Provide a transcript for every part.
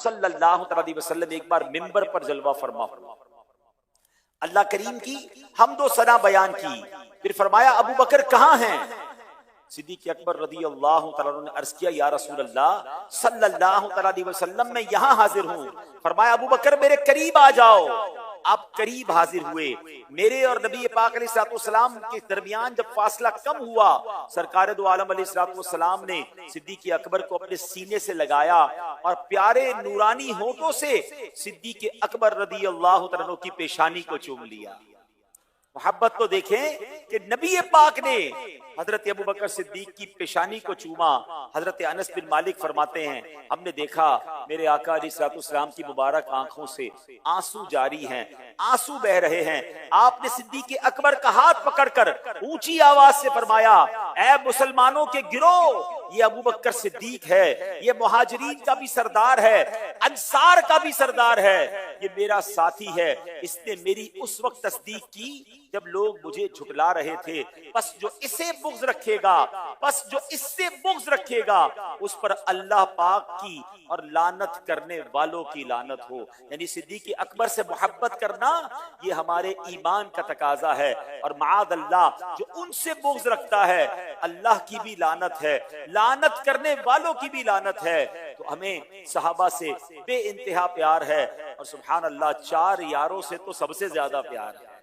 सल्लल्लाहु अलैहि वसल्लम एक बार मिंबर पर जलवा फरमा, अल्लाह करीम की हम्दो सना बयान की। फिर फरमाया अबू बकर कहाँ हैं? सिद्दीक़ अकबर रज़ी अल्लाह तआला अन्हु ने अर्ज किया या रसूल अल्लाह सल्लल्लाहु अलैहि वसल्लम मैं यहाँ हाजिर हूँ। फरमाया अबू बकर मेरे करीब आ जाओ। आप करीब हाजिर हुए। मेरे और नबी पाक अलैहिस्सलाम के दरमियान जब फासला कम हुआ, सरकार दो आलम अलैहिस्सलाम ने सिद्दीक़ अकबर को अपने सीने से लगाया और प्यारे नूरानी होठों से सिद्दीक़ अकबर रज़ी अल्लाह तआला अन्हु की पेशानी को चूम लिया। मोहब्बत तो देखें कि नबी पाक ने हजरत अबू बकर सिद्दीक की पेशानी को चूमा। हजरत अनस बिन मालिक फरमाते हैं हमने देखा मेरे आका अलैहिस्सलाम की मुबारक आंखों से आंसू जारी हैं, आंसू बह रहे हैं। आपने सिद्दीक अकबर का हाथ पकड़कर ऊंची आवाज से फरमाया, ऐ मुसलमानों के गिरोह, ये अबू बकर सिद्दीक है, ये मुहाजिरीन का भी सरदार है, अंसार का भी सरदार है, ये मेरा साथी है। इसने मेरी उस वक्त तस्दीक की जब लोग मुझे झुटला रहे थे। बस जो इसे बुग़्ज़ रखेगा, बस जो इससे बुग़्ज़ रखेगा, उस पर अल्लाह पाक की और लानत करने वालों की लानत हो। यानी सिद्दीक़ अकबर से मोहब्बत करना ये हमारे ईमान का तकाजा है। और माद अल्लाह जो उनसे बुग़्ज़ रखता है, अल्लाह की भी लानत है, लानत करने वालों की भी लानत है। तो हमें सहाबा से बेइंतहा प्यार है और सुभान अल्लाह चार यारों से तो सबसे ज्यादा प्यार है।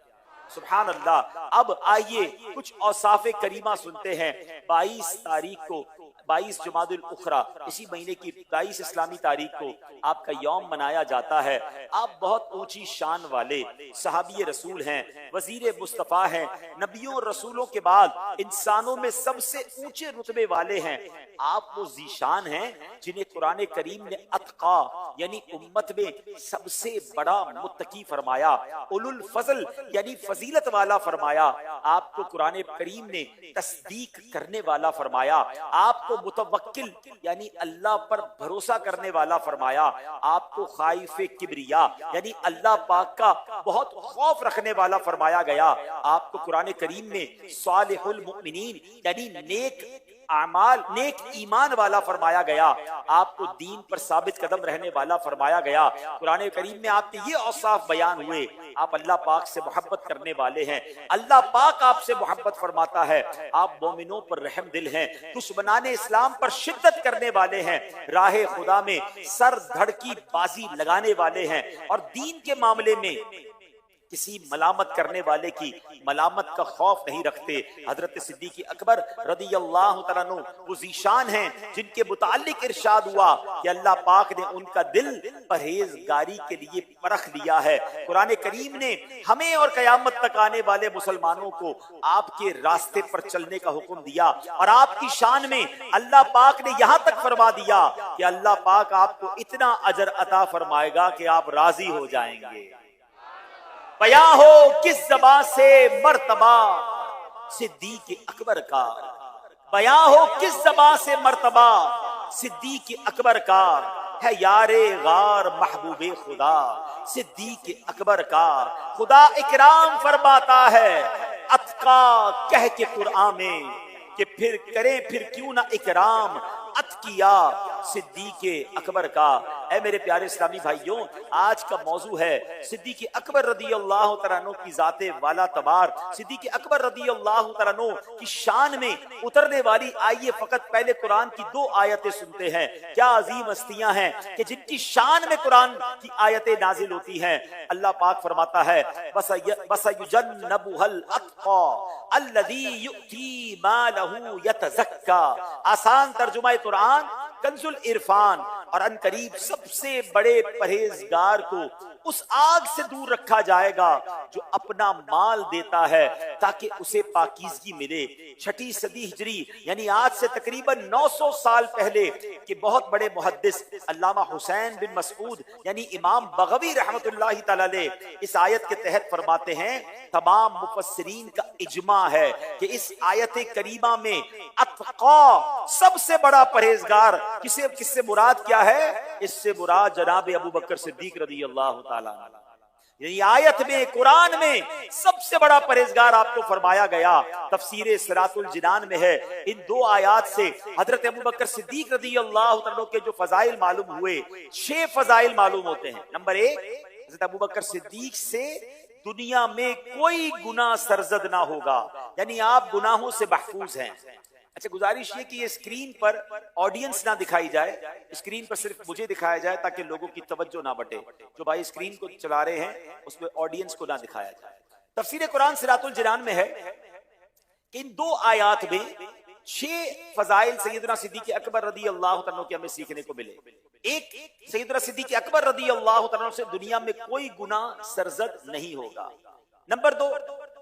सुभान अल्लाह। अब आइए कुछ औसाफ़े करीमा सुनते हैं। 22 तारीख को 22 जुमादुल उखरा, इसी महीने की 22 इस्लामी तारीख को आपका यौम मनाया जाता है। आप बहुत ऊंची शान वाले सहाबी रसूल हैं, वजीर मुस्तफ़ा हैं, नबियों और रसूलों के बाद इंसानों में सबसे ऊंचे रुतबे वाले हैं। आप वो जीशान हैं जिन्हें कुरान करीम ने अतका यानी उम्मत में सबसे बड़ा मुत्तकी फरमाया, उलुल फजल यानी फजीलत वाला फरमाया। आपको कुरान करीम ने तस्दीक करने वाला फरमाया, आपको मुतवक्किल यानी अल्लाह पर भरोसा करने वाला फरमाया, आपको खाइफे किब्रिया यानी अल्लाह पाक का बहुत खौफ रखने वाला फरमाया गया। आपको कुरान करीम में सालिहुल मुमिनीन यानी नेक आमाल नेक ईमान वाला फरमाया गया। आपको दीन पर साबित कदम रहने वाला फरमाया गया। कुरान करीम में आपके ये औसाफ बयान हुए। आप अल्लाह पाक से मोहब्बत करने वाले हैं, अल्लाह पाक आपसे मोहब्बत फरमाता है। आप मोमिनों पर रहम दिल हैं, दुश्मनाने इस्लाम पर शिद्दत करने वाले हैं, राह खुदा में सर धड़ की बाजी लगाने वाले हैं और दीन के मामले में किसी मलामत करने वाले की मलामत का खौफ नहीं रखते। हजरत सिद्दीक़ अकबर रज़ियल्लाहु तआला अन्हु वो ज़ीशान हैं जिनके मुताल्लिक इरशाद हुआ कि अल्लाह पाक ने उनका दिल परहेजगारी के लिए परख लिया है। कुरान करीम ने हमें और कयामत तक आने वाले मुसलमानों को आपके रास्ते पर चलने का हुक्म दिया और आपकी शान में अल्लाह पाक ने यहाँ तक फरमा दिया कि अल्लाह पाक आपको इतना अजर अता फरमाएगा कि आप राजी हो जाएंगे। बयां हो किस ज़बान से मर्तबा सिद्दीक़ अकबर का, बयां हो किस ज़बान से मर्तबा सिद्दीक़ अकबर का, है यारे गार महबूबे खुदा सिद्दीक़ अकबर का। खुदा इकराम फरमाता है अतका कह के कुरान में कि फिर करें फिर क्यों ना इकराम अतकिया सिद्दीक़ अकबर का। ऐ मेरे प्यारे इस्लामी भाइयों, आज का मौजू है सिद्दीक़ अकबर रज़ियल्लाहु तआला अन्हु की ज़ाते वाला तबार, सिद्दीक़ अकबर रज़ियल्लाहु तआला अन्हु की शान में उतरने वाली। आइए फकत पहले कुरान की 2 आयतें सुनते हैं। क्या अजीम हस्तियां हैं कि जिनकी शान में कुरान की आयतें नाजिल होती हैं। अल्लाह पाक फरमाता है वसयुजन्नबुहल अत्क़ा अल्लज़ी युती मालहू यतज़क्का। आसान तर्जुमा कुरान कंजुल इरफान। और अनकरीब सबसे बड़े परहेजगार को उस आग से दूर रखा जाएगा जो अपना माल देता है ताकि उसे पाकीज़गी मिले। 6ठी सदी हिजरी यानी आज से तकरीबन 900 साल पहले के बहुत बड़े मुहद्दिस अल्लामा हुसैन बिन मसऊद यानी इमाम बगवी रहमतुल्लाहि तआला अलैह इस आयत के तहत फरमाते हैं, तमाम मुफस्सिरीन का इजमा है कि इस आयत करीमा में अत्क़ा सबसे बड़ा परहेजगार किससे मुराद क्या है? इससे मुराद जनाब अबू बकर सिद्दीक रज़ियल्लाहु ताला। ये आयत में, कुरान में सबसे बड़ा परहेजगार आपको फरमाया गया तफसीर सिरातुल जिनान में है। इन दो आयात से हजरत अबू बकर सिद्दीक रज़ी अल्लाह तआला के जो फजाइल मालूम हुए, 6 फजाइल मालूम होते हैं। नंबर 1, हजरत अबू बकर सिद्दीक से दुनिया में कोई गुनाह सरजद ना होगा, यानी आप गुनाहों से महफूज हैं। अच्छा, गुजारिश ये कि ये स्क्रीन पर ऑडियंस ना दिखाई जाए, स्क्रीन पर सिर्फ मुझे दिखाया जाए ताकि लोगों की तवज्जो ना बटे। जो भाई स्क्रीन को चला रहे हैं उसमें ऑडियंस को ना दिखाया जाए। तफसीर कुरान सिरातुल जिनान में है कि इन 2 आयात में 6 फजाइल सैयदना सिद्दीक अकबर रज़ी अल्लाह तआला के हमें सीखने को मिले। एक, सैयदना सिद्दीक अकबर रज़ी अल्लाह तआला से दुनिया में कोई गुनाह सरजद नहीं होगा। नंबर 2,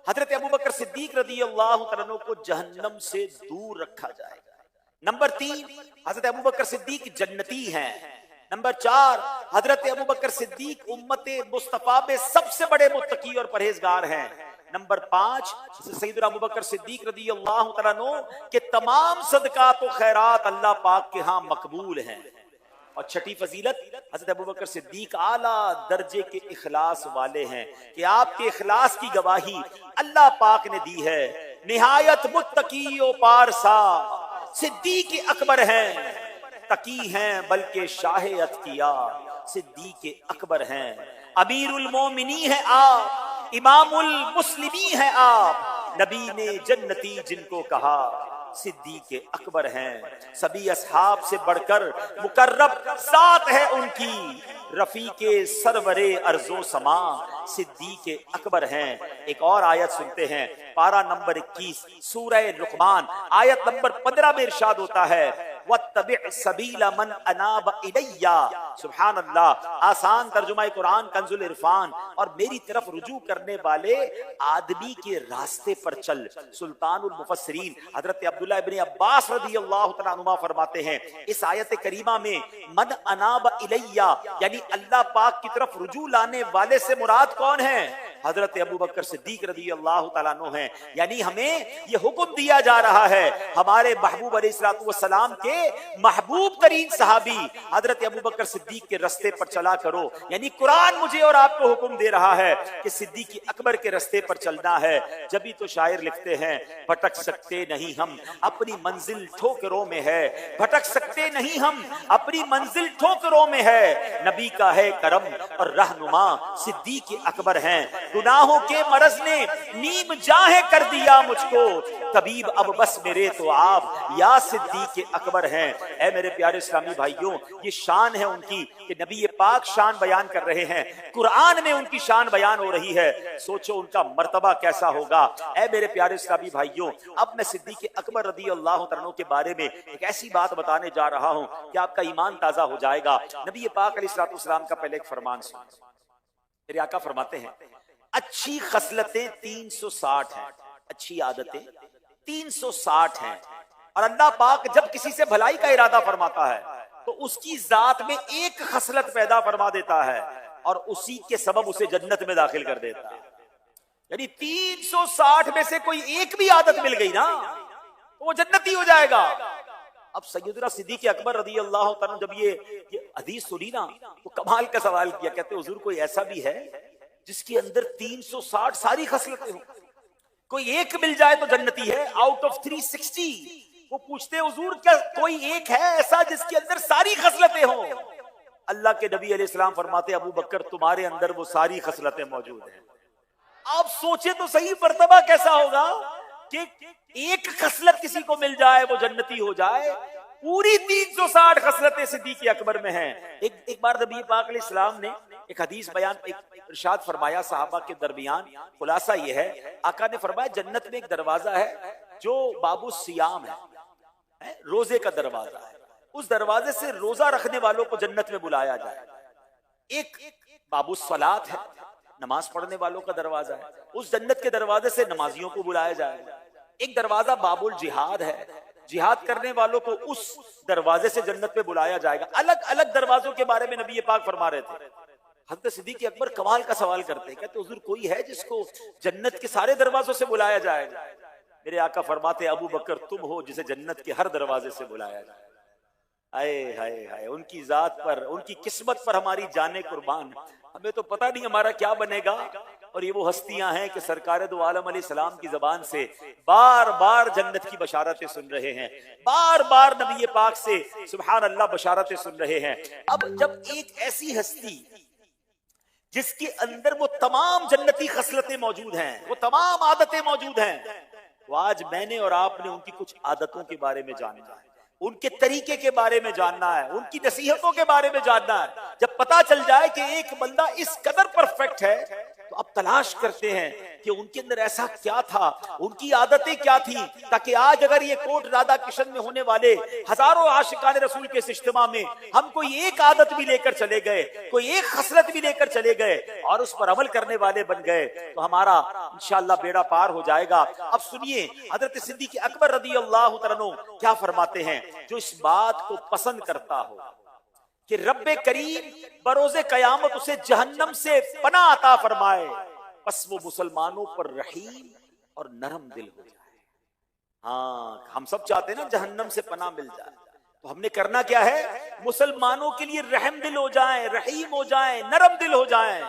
हजरत अबू बकर सिद्दीक रज़ी अल्लाह तआला को जहन्नम से दूर रखा जाएगा। नंबर 3, हजरत अबू बकर सिद्दीक जन्नती हैं। नंबर 4, हजरत अबू बकर सिद्दीक उम्मते मुस्तफा में सबसे बड़े मुत्तकी और परहेजगार हैं। नंबर 5, सैयदना अबू बकर सिद्दीक रज़ी अल्लाह तआला के तमाम सदकात और खैरात अल्लाह पाक के यहाँ मकबूल हैं। और छठी फजीलत, हजरत अबू बकर सिद्दीक आला दर्जे के इखलास वाले हैं कि आपके इखलास की गवाही अल्लाह पाक ने दी है। निहायत मुत्तकी ओ पारसा सिद्दीक अकबर हैं, तकी हैं बल्कि शाह अतकिया सिद्दीक अकबर हैं। अमीरुल मोमिनी है आप, इमामुल मुस्लिमी है आप, नबी ने जन्नती जिनको कहा सिद्दीक अकबर हैं। सभी असहाब से बढ़कर मुकर्रब साथ है उनकी, रफीके सरवरे अर्जो समा सिद्दीक अकबर हैं। एक और आयत सुनते हैं, पारा नंबर 21 सूरह लुक़मान आयत नंबर 15 में इरशाद होता है, वत्तबि सबीला मन अनाब इलैया। सुभान अल्लाह, आसान तर्जुमा कुरान कंजुल इरफान, और मेरी तरफ रुजू करने वाले आदमी के रास्ते पर चल। सुल्तानुल मुफस्सिरीन हजरत अब्दुल्लाह इब्न अब्बास रज़ी अल्लाह तआला अन्हुमा फरमाते हैं, इस आयत करीमा में मन अनाब इलैया यानी अल्लाह पाक की तरफ रुजू लाने वाले से मुराद कौन है? हजरत अबू बकर सिद्दीक रज़ी अल्लाह तआला अन्हु हैं। यानी हमें यह हुक्म दिया जा रहा है, हमारे महबूब अलैहिस्सलातु वस्सलाम के महबूब तरीन सहाबी हजरत अबू बकर सिद्दीक के रास्ते पर चला करो। यानी कुरान मुझे और आपको हुक्म दे रहा है कि सिद्दीक अकबर के रास्ते पर चलना है। जब भी तो शायर लिखते हैं, भटक सकते नहीं हम अपनी मंजिल ठोकरों में है, भटक सकते नहीं हम अपनी मंजिल ठोकरों में है, नबी का है करम और रहनुमा सिद्दीक अकबर हैं। गुनाहों के मरज ने नीम जाहे कर दिया मुझको, तबीब अब बस मेरे तो आप या सिद्दीक अकबर हैं। ऐ मेरे प्यारे इस्लामी भाइयों, ये शान है उनकी कि नबी ये पाक शान बयान कर रहे हैं, कुरान में उनकी शान बयान हो रही है। सोचो उनका मर्तबा कैसा होगा। ऐ मेरे प्यारे इस्लामी भाइयों, अब मैं सिद्दीक अकबर रज़ी अल्लाह तआला के बारे में एक ऐसी बात बताने जा रहा हूं कि आपका ईमान ताजा हो जाएगा। नबी पाक अलैहिस्सलातु वस्सलाम का पहले एक फरमान सुनो। मेरे आका फरमाते हैं, अच्छी खसलतें 360 हैं, अच्छी आदतें 360 हैं, और अल्लाह पाक जब किसी से भलाई का इरादा फरमाता है तो उसकी जात में एक खसलत पैदा फरमा देता है और उसी के सबब उसे जन्नत में दाखिल कर देता है। यानी 360 में से कोई एक भी आदत मिल गई ना तो वो जन्नती हो जाएगा। अब सैयदना सिद्दीक अकबर रज़ी अल्लाह तआला जब ये हदीस सुनी ना तो कमाल का सवाल किया, कहते हुजूर कोई ऐसा भी है जिसके अंदर 360 सारी खसलतें हो? कोई एक मिल जाए तो जन्नती है, आउट ऑफ 360। वो पूछते हैं हुजूर क्या कोई एक है ऐसा जिसके अंदर सारी खसलतें हो? अल्लाह के नबी अलैहिस्सलाम फरमाते, अबू बकर तुम्हारे अंदर वो सारी खसलतें मौजूद हैं। आप सोचे तो सही मर्तबा कैसा होगा कि एक खसलत किसी को मिल जाए वो जन्नती हो जाए। पूरी 360 खसलतें सिद्दीक अकबर में हैं। एक बार नबी पाक अलैहिस्सलाम ने एक हदीस बयान, एक इरशाद फरमाया सहाबा के दरमियान। खुलासा ये है, आका ने फरमाया जन्नत में एक दरवाजा है जो बाबू सियाम है, रोजे का दरवाजा है। उस दरवाजे से रोजा रखने वालों को जन्नत में बुलाया जाए। एक बाबू सलात है, नमाज पढ़ने वालों का दरवाजा है, उस जन्नत के दरवाजे से नमाजियों को बुलाया जाएगा। एक दरवाजा बाबुल जिहाद है, जिहाद करने वालों को उस दरवाजे से जन्नत में बुलाया जाएगा। अलग अलग दरवाजों के बारे में नबी पाक फरमा रहे थे। हज़रत सिद्दीक अकबर कमाल का सवाल करते हैं, कहते हुजूर कोई है जिसको जन्नत के सारे दरवाजों से बुलाया जाएगा? मेरे आका फरमाते, अबू बकर तुम हो जिसे जन्नत के हर दरवाजे से बुलाया जाए। आए हाय हाय, उनकी जात पर, उनकी किस्मत पर हमारी जाने कुर्बान। हमें तो पता नहीं हमारा क्या बनेगा। और ये वो हस्तियां हैं कि सरकार दो आलम अलैहिस्सलाम की जबान से बार बार जन्नत की बशारतें सुन रहे हैं, बार बार नबी पाक से सुभान अल्लाह बशारतें सुन रहे हैं। अब जब एक ऐसी हस्ती जिसके अंदर वो तमाम जन्नती खसलतें मौजूद हैं, वो तमाम आदतें मौजूद हैं, तो आज मैंने और आपने उनकी कुछ आदतों के बारे में जानना है, उनके तरीके के बारे में जानना है, उनकी नसीहतों के बारे में जानना है। जब पता चल जाए कि एक बंदा इस कदर परफेक्ट है, तो अब तलाश करते हैं कि उनके अंदर ऐसा क्या था, उनकी आदतें क्या थी, ताकि आज अगर ये कोट राधा किशन में होने वाले हजारों आशिकान रसूल के इस इज्तिमा में हम कोई एक आदत भी लेकर चले गए, कोई एक खसलत भी लेकर चले गए और उस पर अमल करने वाले बन गए, तो हमारा इंशाअल्लाह बेड़ा पार हो जाएगा। अब सुनिए हजरत सिद्दीक अकबर रज़ी अल्लाह तआला अन्हु क्या फरमाते हैं, जो इस बात को पसंद करता हो कि रब्बे करीम बरोज़े कयामत उसे जहन्नम से पनाह अता फरमाए, बस वो मुसलमानों पर रहीम और नरम दिल हो जाए। हाँ, हम सब चाहते हैं ना जहन्नम से पनाह मिल जाए, तो हमने करना क्या है, मुसलमानों के लिए रहम दिल हो जाए, रहीम हो जाए, नरम दिल हो जाए।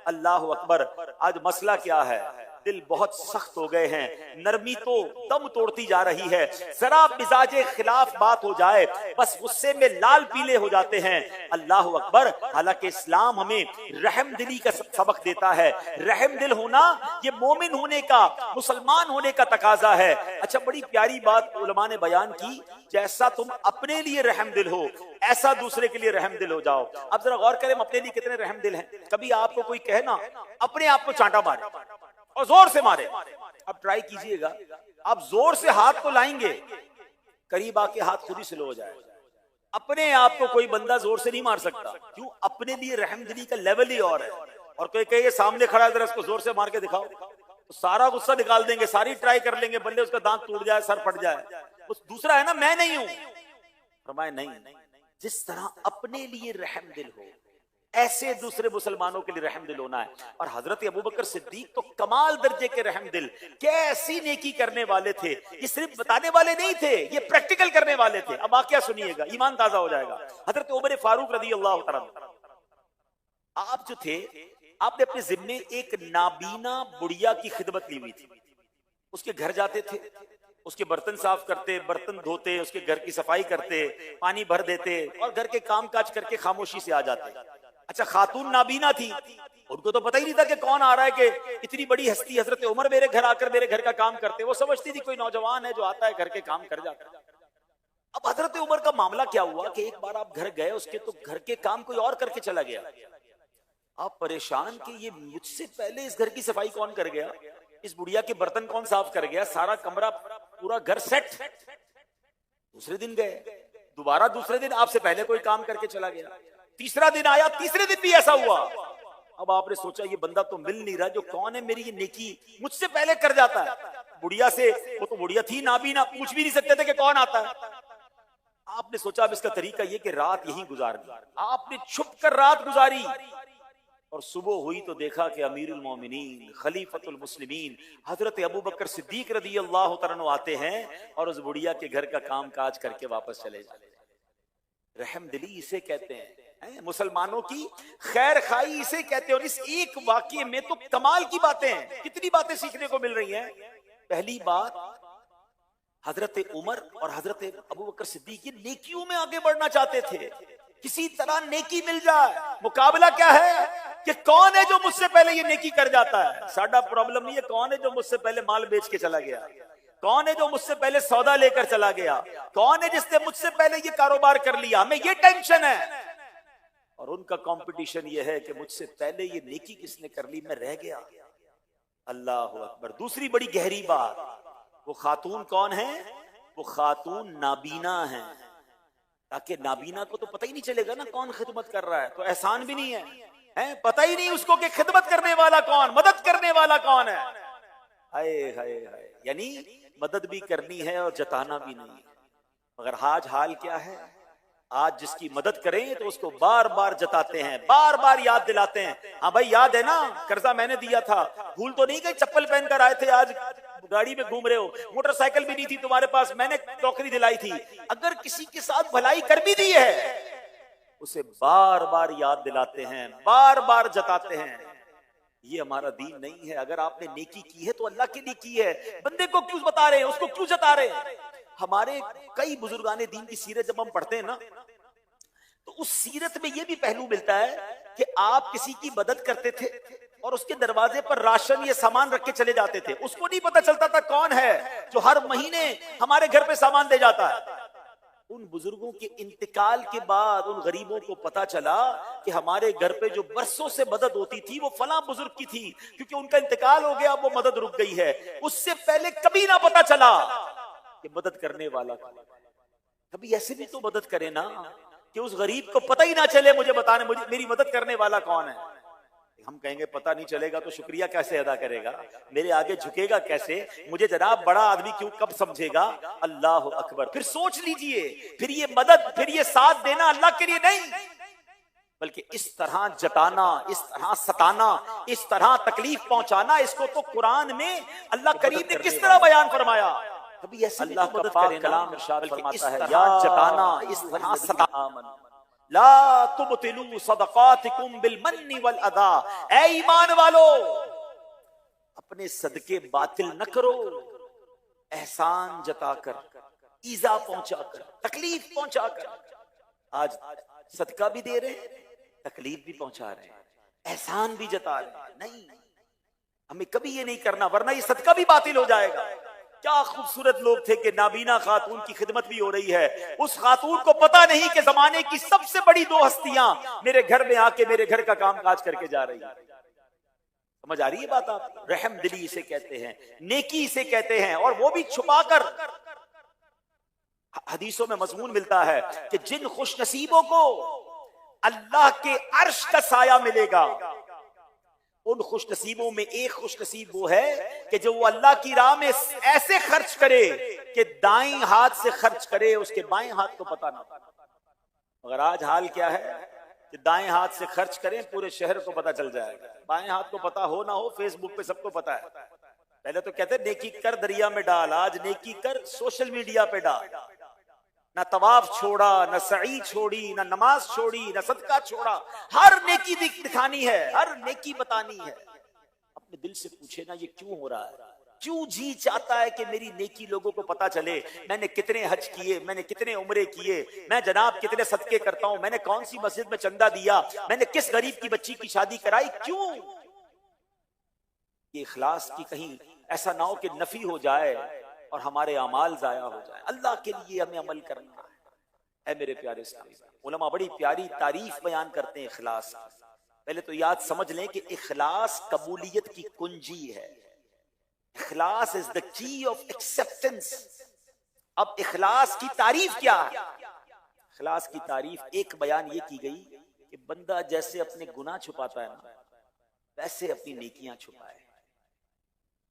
अल्लाह अकबर। आज मसला क्या है, दिल बहुत सख्त हो गए हैं, नरमी तो दम तोड़ती जा रही है, जरा मिजाजे खिलाफ बात हो जाए बस गुस्से में लाल पीले हो जाते हैं। अल्लाह अकबर। हालांकि इस्लाम हमें रहम दिली का सबक देता है। रहम दिल होना ये मोमिन होने का, मुसलमान होने का तकाजा है। अच्छा, बड़ी प्यारी बात उलमा ने बयान की, जैसा तुम अपने लिए रहम दिल हो ऐसा दूसरे के लिए रहम दिल हो जाओ। अब जरा गौर करें, अपने लिए कितने रहम दिल हैं। कभी आपको कोई कहे ना अपने आप को चांटा मारे और जोर से मारे, अब ट्राई कीजिएगा, आप जोर से हाथ तो लाएंगे, करीब आके हाथ खुद ही स्लो हो जाए। अपने आप को कोई बंदा जोर से नहीं मार सकता, क्यों? अपने लिए रहमदिली का लेवल ही और है। और कोई कहे सामने खड़ा है, जरा इसको जोर से मार के दिखाओ, तो सारा गुस्सा निकाल देंगे, सारी ट्राई कर लेंगे, बल्ले उसका दांत टूट जाए, सर फट जाए। उस दूसरा है ना, मैं नहीं हूं, फरमाए नहीं, जिस तरह अपने लिए रहम दिल हो ऐसे दूसरे मुसलमानों के लिए रहम दिल होना है। और हजरत अबू बकर सिद्दीक तो कमाल दर्जे के रहम दिल, कैसी नेकी करने वाले थे। ये सिर्फ बताने वाले नहीं थे, ये प्रैक्टिकल करने वाले थे। अब वाकया सुनिएगा, ईमान ताजा हो जाएगा। हजरत उमर फारूक रज़ी अल्लाह तआला अन्हु, आप जो थे, आपने अपने जिम्मे एक नाबीना बुढ़िया की खिदमत ली हुई थी। उसके घर जाते थे, उसके बर्तन साफ करते, बर्तन धोते, उसके घर की सफाई करते, पानी भर देते और घर के काम काज करके खामोशी से आ जाते। अच्छा, खातून नाबीना थी, उनको तो पता ही नहीं था कि कौन आ रहा है, कि इतनी बड़ी हस्ती हजरत उमर मेरे घर आकर मेरे घर का काम करते। वो समझती थी कोई नौजवान है जो आता है घर के काम कर जाता है। अब हजरत उमर का मामला क्या हुआ कि एक बार आप घर गए, उसके तो घर के काम कोई और करके चला गया। आप परेशान कि ये मुझसे पहले इस घर की सफाई कौन कर गया, इस बुढ़िया के बर्तन कौन साफ कर गया, सारा कमरा पूरा घर सेट। दूसरे दिन गए, दोबारा दूसरे दिन आपसे पहले कोई काम करके चला गया। तीसरा दिन आया, तीसरे दिन भी ऐसा हुआ। अब आपने सोचा ये बंदा तो मिल नहीं रहा, जो कौन है मेरी ये नेकी मुझसे पहले कर जाता है। बुढ़िया से, वो तो बुढ़िया थी नाबीना, पूछ भी नहीं सकते थे कि कौन आता है। आपने सोचा अब इसका तरीका ये कि रात यहीं गुजारनी। आपने छुप कर रात गुजारी और सुबह हुई तो देखा कि अमीरुल मोमिनीन खलीफतुल मुस्लिमीन हजरत अबू बकर सिद्दीक रज़ी अल्लाह तआला अन्हु आते हैं और उस बुढ़िया के घर का काम काज करके वापस चले जाते हैं। रहमदिली इसे कहते हैं, मुसलमानों की खैर खाई इसे कहते हैं। और इस एक वाकये में तो कमाल की बातें हैं, कितनी बातें सीखने को मिल रही हैं। पहली बात, हजरत उमर और हजरत अबू बकर सिद्दीक ये नेकियों में आगे बढ़ना चाहते थे, किसी तरह नेकी मिल जाए। मुकाबला क्या है कि कौन है जो मुझसे पहले ये नेकी कर जाता है। साडा प्रॉब्लम नहीं है कौन है जो मुझसे पहले माल बेच के चला गया, कौन है जो मुझसे पहले सौदा लेकर चला गया, कौन है जिसने मुझसे पहले ये कारोबार कर लिया। हमें ये टेंशन है। और उनका कंपटीशन ये है कि मुझसे पहले ये नेकी किसने कर ली, मैं रह गया। अल्लाह अकबर। दूसरी बड़ी गहरी बात, वो खातून कौन है, वो खातून नाबीना है, ताकि नाबीना को तो पता ही नहीं चलेगा ना कौन खिदमत कर रहा है, तो एहसान भी नहीं है, पता ही नहीं उसको कि खिदमत करने वाला कौन, मदद करने वाला कौन है। हाय हाय हाय, यानी मदद भी करनी है और जताना भी नहीं है। मगर आज हाल क्या है, आज जिसकी मदद करें तो उसको बार बार जताते हैं, बार बार याद दिलाते हैं। हाँ भाई याद है ना, कर्जा मैंने दिया था, भूल तो नहीं गई, चप्पल पहनकर आए थे, आज गाड़ी में घूम रहे हो, मोटरसाइकिल भी नहीं थी तुम्हारे पास, मैंने टोकरी दिलाई थी। अगर किसी के साथ भलाई कर भी दी है उसे बार बार याद दिलाते हैं, बार बार जताते हैं। ये हमारा दीन नहीं है। अगर आपने नेकी की है तो अल्लाह के लिए की है, बंदे को क्यों बता रहे हैं, उसको क्यों जता रहे हैं? हमारे कई बुजुर्गाने दीन की सीरत जब हम पढ़ते हैं ना, तो उस सीरत में यह भी पहलू मिलता है कि आप किसी की मदद करते थे और उसके दरवाजे पर राशन या सामान रख के चले जाते थे। उसको नहीं पता चलता था कौन है जो हर महीने हमारे घर पे सामान दे जाता है। उन बुजुर्गों के इंतकाल के बाद उन गरीबों को पता चला कि हमारे घर पे जो बरसों से मदद होती थी वो फलां बुजुर्ग की थी, क्योंकि उनका इंतकाल हो गया, वो मदद रुक गई है। उससे पहले कभी ना पता चला कि मदद करने वाला कभी ऐसे भी तो मदद करे ना कि उस गरीब को पता ही ना चले मुझे बताने, मुझे मेरी मदद करने वाला कौन है। हम कहेंगे पता नहीं चलेगा तो शुक्रिया कैसे अदा करेगा, मेरे आगे झुकेगा कैसे, मुझे जनाब बड़ा आदमी क्यों कब समझेगा। अल्लाह अकबर। फिर सोच लीजिए, फिर ये मदद, फिर ये साथ देना अल्लाह के लिए नहीं, बल्कि इस तरह जताना, इस तरह सताना, इस तरह तकलीफ पहुंचाना, इसको तो कुरान में अल्लाह करीम ने किस तरह बयान फरमाया। कभी ऐसे अल्लाह का पाक कलाम इरशाद फरमाता है, या जताना, इस तरह सताना, ला तुबतिलू सदकातिकुम बिलमन्नि वल अदा। ऐ ईमान वालो, अपने सदके बातिल न करो, एहसान जताकर, ईजा पहुंचाकर, तकलीफ पहुंचाकर। आज सदका भी दे रहे हैं, तकलीफ भी पहुंचा रहे हैं, एहसान भी जता रहे हैं। नहीं, हमें कभी ये नहीं करना, वरना ये सदका भी बातिल हो जाएगा। क्या खूबसूरत लोग थे कि नाबीना खातून की खिदमत भी हो रही है। उस खातून को पता नहीं कि जमाने की सबसे बड़ी दो हस्तियां मेरे घर में आके मेरे घर का काम काज करके जा रही है। समझ आ रही है बात आप? रहम दिली इसे कहते हैं, नेकी इसे कहते हैं, और वो भी छुपाकर। हदीसों में मजमून मिलता है कि जिन खुश नसीबों को अल्लाह के अर्श का साया मिलेगा, उन खुश नसीबों में एक खुश नसीब वो है कि जो वो अल्लाह की राह में ऐसे खर्च करे कि दाएं हाथ से खर्च करे, उसके बाएं हाथ को पता ना। मगर आज हाल क्या है कि दाएं हाथ से खर्च करें, पूरे शहर को पता चल जाएगा। बाएं हाथ को पता हो ना हो, फेसबुक पे सबको पता है। पहले तो कहते नेकी कर दरिया में डाल, आज नेकी कर सोशल मीडिया पे डाल। ना तवाफ छोड़ा, ना सई छोड़ी, ना नमाज छोड़ी, ना सदका छोड़ा, हर नेकी दिखानी है, हर नेकी बतानी है। अपने दिल से पूछे ना, ये क्यों हो रहा है? क्यों जी चाहता है कि मेरी नेकी लोगों को पता चले? मैंने कितने हज किए, मैंने कितने उम्रे किए, मैं जनाब कितने सदके करता हूं, मैंने कौन सी मस्जिद में चंदा दिया, मैंने किस गरीब की बच्ची की शादी कराई। क्यों? ये इखलास की कहीं ऐसा ना हो कि नफी हो जाए और हमारे अमाल जाया हो जाए। अल्लाह के लिए हमें अमल करना है। मेरे प्यारे इस्लामी, उलमा बड़ी प्यारी तारीफ बयान करते हैं इखलास की। पहले तो याद समझ लें कि इखलास कबूलियत की कुंजी है। इखलास is the key of acceptance. अब इखलास की तारीफ क्या है? इखलास की तारीफ एक बयान ये की गई कि बंदा जैसे अपने गुनाह छुपाता है ना, वैसे अपनी नेकियां छुपाए।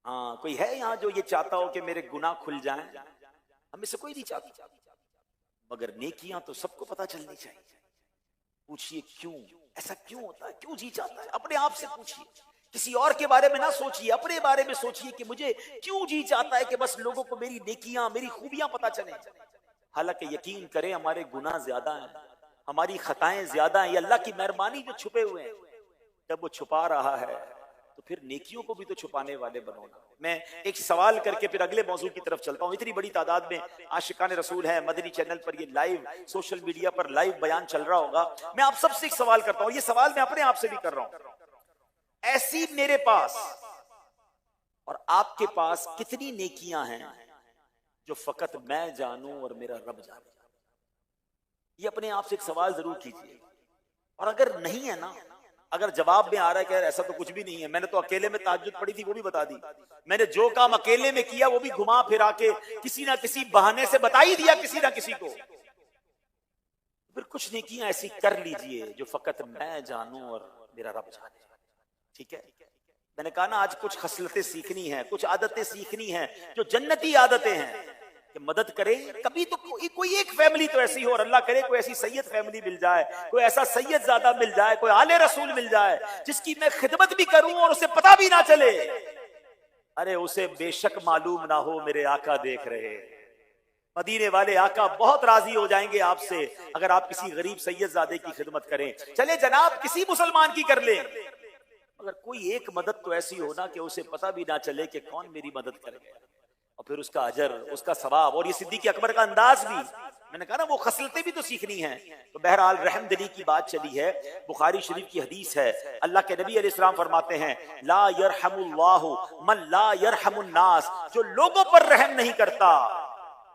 हाँ, कोई है यहाँ जो ये चाहता हो कि मेरे गुनाह खुल जाएं? हमें से कोई नहीं चाहता, मगर नेकियां तो सबको पता चलनी चाहिए। पूछिए क्यों ऐसा क्यों होता है, क्यों जी चाहता है? अपने आप से पूछिए, किसी और के बारे में ना सोचिए, अपने बारे में सोचिए कि मुझे क्यों जी चाहता है कि बस लोगों को मेरी नेकियां, मेरी खूबियां पता चले। हालांकि यकीन करें हमारे गुनाह ज्यादा हैं, हमारी खताएं ज्यादा हैं। ये अल्लाह की मेहरबानी जो छुपे हुए हैं, जब वो छुपा रहा है तो फिर नेकियों को भी तो छुपाने वाले बनो ना। मैं एक सवाल करके फिर अगले मौजू की तरफ चलता हूं। इतनी बड़ी तादाद में आशिकाने रसूल है, मदनी चैनल पर ये लाइव, सोशल मीडिया पर लाइव बयान चल रहा होगा। मैं आप सबसे एक सवाल करता हूं, ये सवाल मैं अपने आप से भी कर रहा हूं। ऐसी मेरे पास और आपके पास कितनी नेकियां हैं जो फकत मैं जानूं और मेरा रब जाने? ये अपने आप से एक सवाल जरूर कीजिए। और अगर नहीं है ना, अगर जवाब में आ रहा है कि ऐसा तो कुछ भी नहीं है, मैंने तो अकेले में तहज्जुद पढ़ी थी वो भी बता दी, मैंने जो काम अकेले में किया वो भी घुमा फिरा के किसी ना किसी बहाने से बता ही दिया किसी ना किसी को, फिर कुछ नेकियां ऐसी कर लीजिए जो फकत मैं जानूं और मेरा रब जाने। ठीक है, मैंने कहा ना आज कुछ खसलतें सीखनी है, कुछ आदतें सीखनी है जो जन्नती आदतें हैं कि मदद करें। कभी तो कोई एक फैमिली तो ऐसी हो, और अल्लाह करे कोई ऐसी सैयद फैमिली मिल जाए, कोई ऐसा सैयद ज़ादा मिल जाए, कोई आले रसूल मिल जाए जिसकी मैं खिदमत भी करूं और उसे पता भी ना चले। अरे उसे बेशक मालूम ना हो मेरे आका देख रहे, मदीने वाले आका बहुत राजी हो जाएंगे आपसे अगर आप किसी गरीब सैयदजादे की खिदमत करें। चले जनाब किसी मुसलमान की कर लें, मगर कोई एक मदद तो ऐसी हो ना कि उसे पता भी ना चले कि कौन मेरी मदद कर गया, और फिर उसका अजर, उसका सवाब। और ये सिद्दीक अकबर का अंदाज भी, मैंने कहा ना वो खसलतें भी तो सीखनी है। तो बहरहाल रहमदिली की बात चली है। बुखारी शरीफ की हदीस है, अल्लाह के नबी अलैहिस्सलाम फरमाते हैं, ला यरहमुल्लाहु मन ला यरहमुन्नास, जो लोगों पर रहम नहीं करता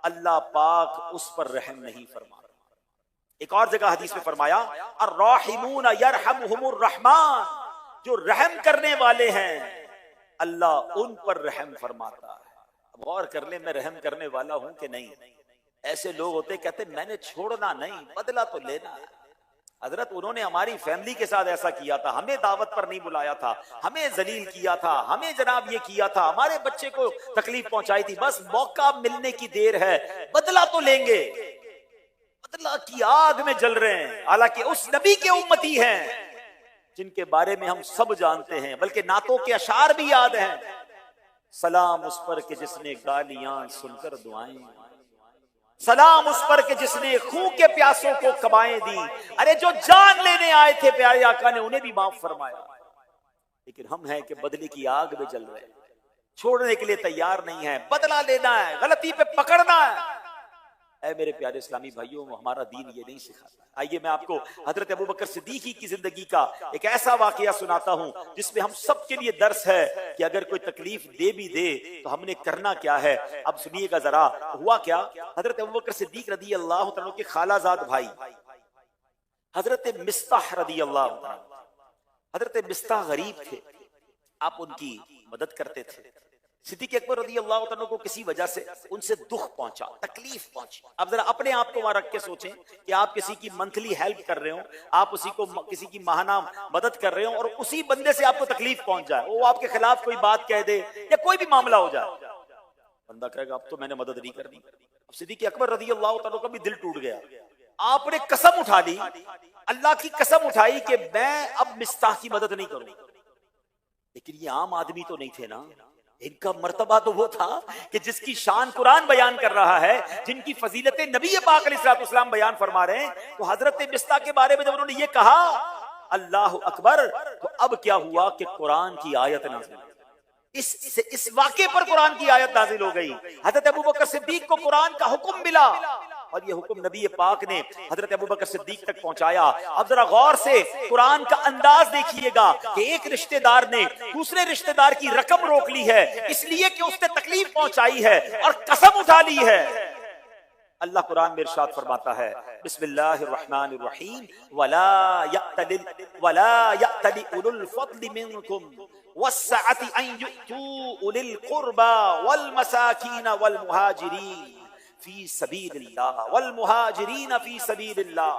अल्लाह पाक उस पर रहम नहीं फरमाता। एक और जगह हदीस में फरमाया, अर्राहिमून यरहमुहुमुर रहमान, जो रहम करने वाले हैं अल्लाह उन पर रहम फरमाता है। अब गौर कर ले, मैं रहम करने वाला हूं कि नहीं। ऐसे लोग होते कहते मैंने छोड़ना नहीं, बदला तो लेना है। हजरत उन्होंने हमारी फैमिली के साथ ऐसा किया था, हमें दावत पर नहीं बुलाया था, हमें जलील किया था, हमें जनाब ये किया था, हमारे बच्चे को तकलीफ पहुंचाई थी, बस मौका मिलने की देर है, बदला तो लेंगे। बदला की आग में जल रहे हैं, हालांकि उस नबी के उम्मती हैं जिनके बारे में हम सब जानते हैं, बल्कि नातों के अशार भी याद हैं। सलाम उस पर के जिसने गालियां सुनकर दुआएं, सलाम उस पर के जिसने खून के प्यासों को कबाएं दी। अरे जो जान लेने आए थे प्यारे आका ने उन्हें भी माफ फरमाया। लेकिन हम हैं कि बदले की आग में जल रहे हैं, छोड़ने के लिए तैयार नहीं है, बदला लेना है, गलती पे पकड़ना है। ऐ मेरे प्यारे इस्लामी भाइयों, हमारा दीन ये नहीं सिखाता। आइए मैं आपको हजरत अबू बकर सिद्दीकी की जिंदगी का एक ऐसा वाकया सुनाता हूं जिसमें हम सब के लिए दर्स है कि अगर कोई तकलीफ दे भी दे तो हमने करना क्या है। अब सुनिएगा जरा, हुआ क्या। हजरत अबू बकर सिद्दीक रदी अल्लाह तआला के खालाजाद भाई हजरत मिस्ताह रदी अल्लाह तआला, हजरत मिस्ताह गरीब थे, आप उनकी मदद करते थे। सिद्दीक अकबर रज़ी अल्लाह तआला को किसी वजह से उनसे दुख पहुंचा, तकलीफ पहुंची। अब जरा अपने आप को वहां रख के सोचें कि आप किसी की मंथली हेल्प कर रहे हो, आप उसी को किसी की माहाना मदद कर रहे हो और उसी बंदे से आपको तकलीफ पहुंच जाए, वो आपके खिलाफ कोई बात कह दे या कोई भी मामला हो जाए, बंदा कहेगा अब तो मैंने मदद नहीं करनी। सिद्दीक अकबर रज़ी अल्लाह तआला का भी दिल टूट गया। आपने कसम उठा ली, अल्लाह की कसम उठाई कि मैं अब मिस्ताह की मदद नहीं करूंगा। लेकिन ये आम आदमी तो नहीं थे ना, इनका मर्तबा तो वो था कि जिसकी शान कुरान बयान कर रहा है, जिनकी फजीलतें नबी पाक अलैहिस्सलाम बयान फरमा रहे हैं। तो हजरत मिस्ताह के बारे में जब उन्होंने ये कहा अल्लाह अकबर, तो अब क्या हुआ कि कुरान की आयत नाज़िल, इस वाक़े पर कुरान की आयत नाज़िल हो गई। हजरत अबू बकर सिद्दीक को कुरान का हुक्म मिला और ये हुक्म नबी पाक ने हजरत अबू बकर सिद्दीक तक पहुंचाया। अब जरा गौर से कुरान का अंदाज देखिएगा कि एक रिश्तेदार ने दूसरे रिश्तेदार की रकम रोक ली है इसलिए कि उसने तकलीफ पहुंचाई है और कसम उठा ली है। अल्लाह कुरान में इरशाद फरमाता है, बिस्मिल्लाहिर रहमानिर रहीम, वला यअतली उलुल फद्ल मिनकुम वस्सअति अन युतू उलिल कुर्बा वल मसाकीन वल मुहाजिरीन फी सबीलिल्लाह वल मुहाजिरीन फी सबीलिल्लाह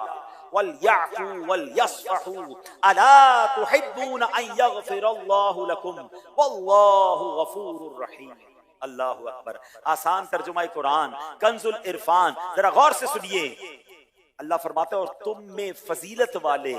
वल याफू वल यस्फहू अला तुहिब्बून अन यगफिरल्लाहु लकुम वल्लाहु गफूरुर रहीम। अल्लाहु अकबर। आसान तर्जुमा कुरान, कंजुल इरफान। जरा गौर से सुनिए, अल्लाह फरमाता है और तुम में फजीलत वाले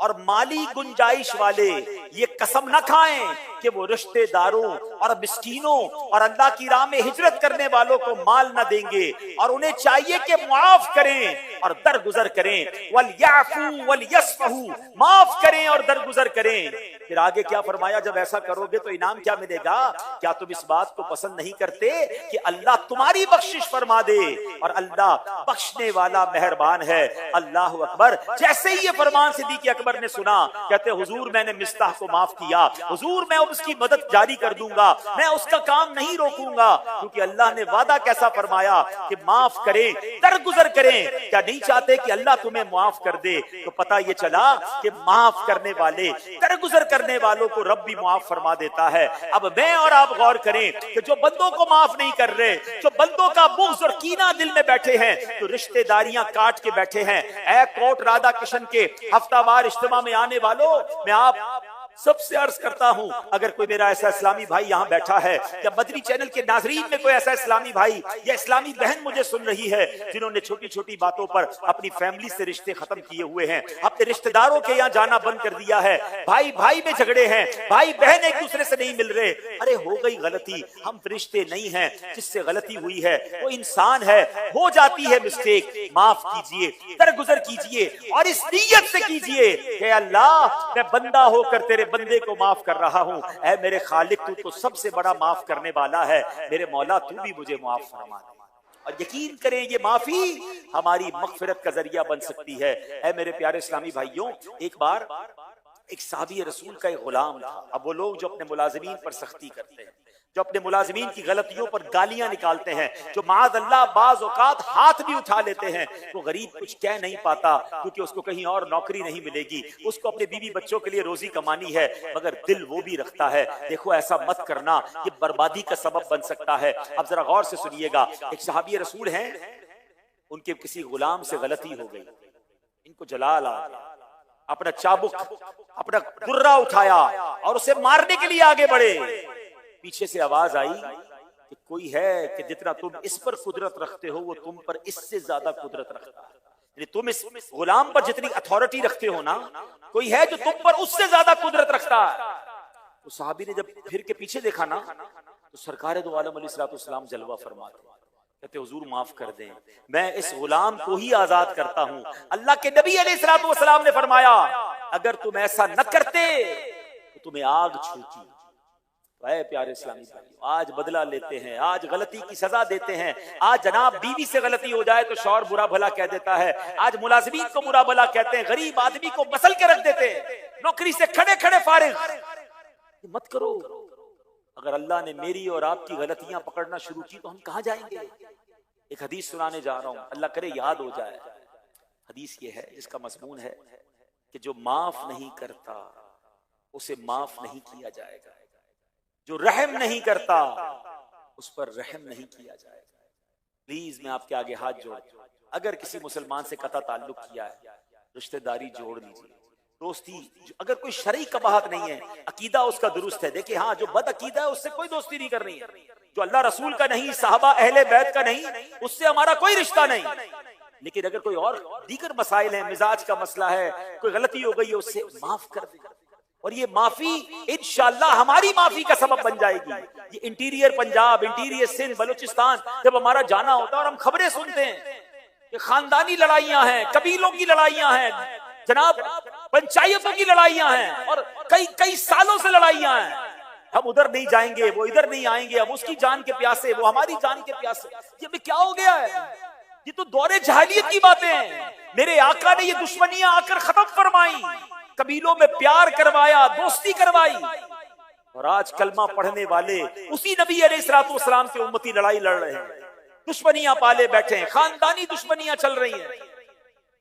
और माली गुंजाइश वाले ये कसम न खाएं कि वो रिश्तेदारों और मिस्कीनों और अल्लाह की राह में हिजरत करने वालों को माल न देंगे और उन्हें चाहिए कि माफ करें और दरगुजर करें। वल याफू वल यस्फहू, माफ करें और दरगुजर करें। फिर आगे क्या फरमाया, जब ऐसा करोगे तो इनाम क्या मिलेगा। क्या तुम इस बात को पसंद नहीं करते कि अल्लाह तुम्हारी बख्शिश फरमा दे, और अल्लाह बख्शने वाला मेहरबान है। अल्लाह अकबर। जैसे ही ये फरमान सिद्दीक अकबर ने सुना, कहते हुजूर मैंने मिस्ताह को माफ किया, हुजूर मैं उसकी मदद जारी कर दूंगा, मैं उसका काम नहीं रोकूंगा, क्योंकि अल्लाह ने वादा कैसा फरमाया कि माफ करें, दरगुजर करें। क्या नहीं चाहते कि अल्लाह तुम्हें माफ कर दे। तो पता ये चला कि माफ करने वाले, दरगुजर करने वालों को रब भी माफ फरमा देता है। अब मैं और आप गौर करें कि जो बंदों को माफ नहीं कर रहे, जो बंदों का बुग़्ज़ और कीना दिल में बैठे हैं, तो रिश्तेदारियां काट के बैठे हैं। ऐ कोट राधा किशन के हफ्तावार इज्तिमा में आने वालों, मैं आप सबसे अर्ज करता हूं, अगर कोई मेरा ऐसा इस्लामी भाई यहाँ बैठा है या मदनी चैनल के नाजरीन में कोई ऐसा इस्लामी भाई या इस्लामी बहन मुझे सुन रही है जिन्होंने छोटी छोटी बातों पर अपनी फैमिली से रिश्ते खत्म किए हुए हैं, अपने रिश्तेदारों के यहाँ जाना बंद कर दिया है, भाई भाई में झगड़े हैं, भाई बहन एक दूसरे से नहीं मिल रहे, अरे हो गई गलती, हम फरिश्ते नहीं हैं, जिससे गलती हुई है वो इंसान है, हो जाती है मिस्टेक, माफ कीजिए, दरगुजर कीजिए और इस नीयत से कीजिए कि अल्लाह मैं बंदा होकर तेरे बंदे को माफ कर रहा हूं, ऐ मेरे खालिक तू तो सबसे बड़ा माफ करने वाला है, मेरे मौला तू भी मुझे माफ फरमा दे। और यकीन करें ये माफी हमारी मगफिरत का जरिया बन सकती है। ऐ मेरे प्यारे इस्लामी भाइयों, एक बार एक साहबी रसूल का एक गुलाम था। अब वो लोग जो अपने मुलाजिमीन पर सख्ती करते हैं, जो अपने मुलाजिमीन की गलतियों पर गालियां निकालते हैं, जो माज़ अल्लाह बाज़ औक़ात हाथ भी उठा लेते हैं, वो गरीब कुछ कह नहीं पाता क्योंकि उसको कहीं और नौकरी नहीं मिलेगी, उसको अपने बीवी बच्चों के लिए रोजी कमानी है, मगर दिल वो भी रखता है। देखो ऐसा मत करना, ये बर्बादी का सबब बन सकता है। अब जरा गौर से सुनिएगा, एक सहाबी रसूल हैं, उनके किसी गुलाम से गलती हो गई, इनको जलाल आ गया, अपना चाबुक अपना गुर्रा उठाया और उसे मारने के लिए आगे बढ़े। पीछे से आवाज आई कि कोई है कि जितना तुम इस पर कुदरत रखते हो वो तुम पर इससे ज्यादा कुदरत रखता है, यानी तुम इस गुलाम पर जितनी अथॉरिटी रखते हो ना, कोई है जो तुम पर उससे ज्यादा कुदरत रखता है। तो साहबी ने जब फिर के पीछे देखा ना, तो सरकार दो आलम अलैहिस्सलाम जलवा फरमाते, कहते हुजूर माफ कर दें, मैं इस गुलाम को ही आजाद करता हूं। अल्लाह के नबी अलैहिस्सलाम ने फरमाया अगर तुम ऐसा न करते तो तुम्हें आग छूती। तो प्यारे इस्लामी भाइयों, आज बदला लेते हैं, आज गलती की सजा देते हैं, आज जनाब बीवी से गलती हो जाए तो शौहर बुरा भला कह देता है, आज मुलाजिमीन को बुरा भला कहते हैं, गरीब आदमी को मसल के रख देते हैं, नौकरी से खड़े खड़े फारिग। मत करो, अगर अल्लाह ने मेरी और आपकी गलतियां पकड़ना शुरू की तो हम कहां जाएंगे। एक हदीस सुनाने जा रहा हूं, अल्लाह करे याद हो जाए। हदीस ये है, इसका मजमून है कि जो माफ नहीं करता उसे माफ नहीं किया जाएगा, जो रहम नहीं करता उस पर रहम नहीं किया जाएगा। प्लीज मैं आपके आगे हाथ जोड़, अगर किसी मुसलमान से कता ताल्लुक किया है, रिश्तेदारी जोड़ लीजिए, दोस्ती, अगर कोई शरई कबाहत नहीं है, अकीदा उसका दुरुस्त है, देखिए हाँ जो बद अकीदा है उससे कोई दोस्ती नहीं करनी है, जो अल्लाह रसूल का नहीं, साहबा अहले बैत का नहीं, उससे हमारा कोई रिश्ता नहीं। लेकिन अगर कोई और दीगर मसाइल है, मिजाज का मसला है, कोई गलती हो गई है, उससे माफ कर दे, और ये माफी इंशाअल्लाह हमारी माफी का सबब बन जाएगी। ये इंटीरियर पंजाब, इंटीरियर सिंध, बलूचिस्तान जब हमारा जाना होता है और हम खबरें सुनते हैं कि खानदानी लड़ाइयां हैं, कबीलों की लड़ाइयां हैं, जनाब पंचायतों की लड़ाइयां हैं और कई कई सालों से लड़ाइयां हैं, हम उधर नहीं जाएंगे, वो इधर नहीं आएंगे, हम उसकी जान के प्यासे, वो हमारी जान के प्यासे। ये भी क्या हो गया है, ये तो दौरे जहालियत की बातें हैं। मेरे आका ने ये दुश्मनियां आकर खत्म फरमाई, कबीलों में प्यार करवाया, दोस्ती करवाई, और आज कलमा पढ़ने वाले उसी नबी अलैहिस्सलाम के उम्मती लड़ाई लड़ रहे हैं, दुश्मनियां पाले बैठे हैं, खानदानी दुश्मनियां चल रही हैं।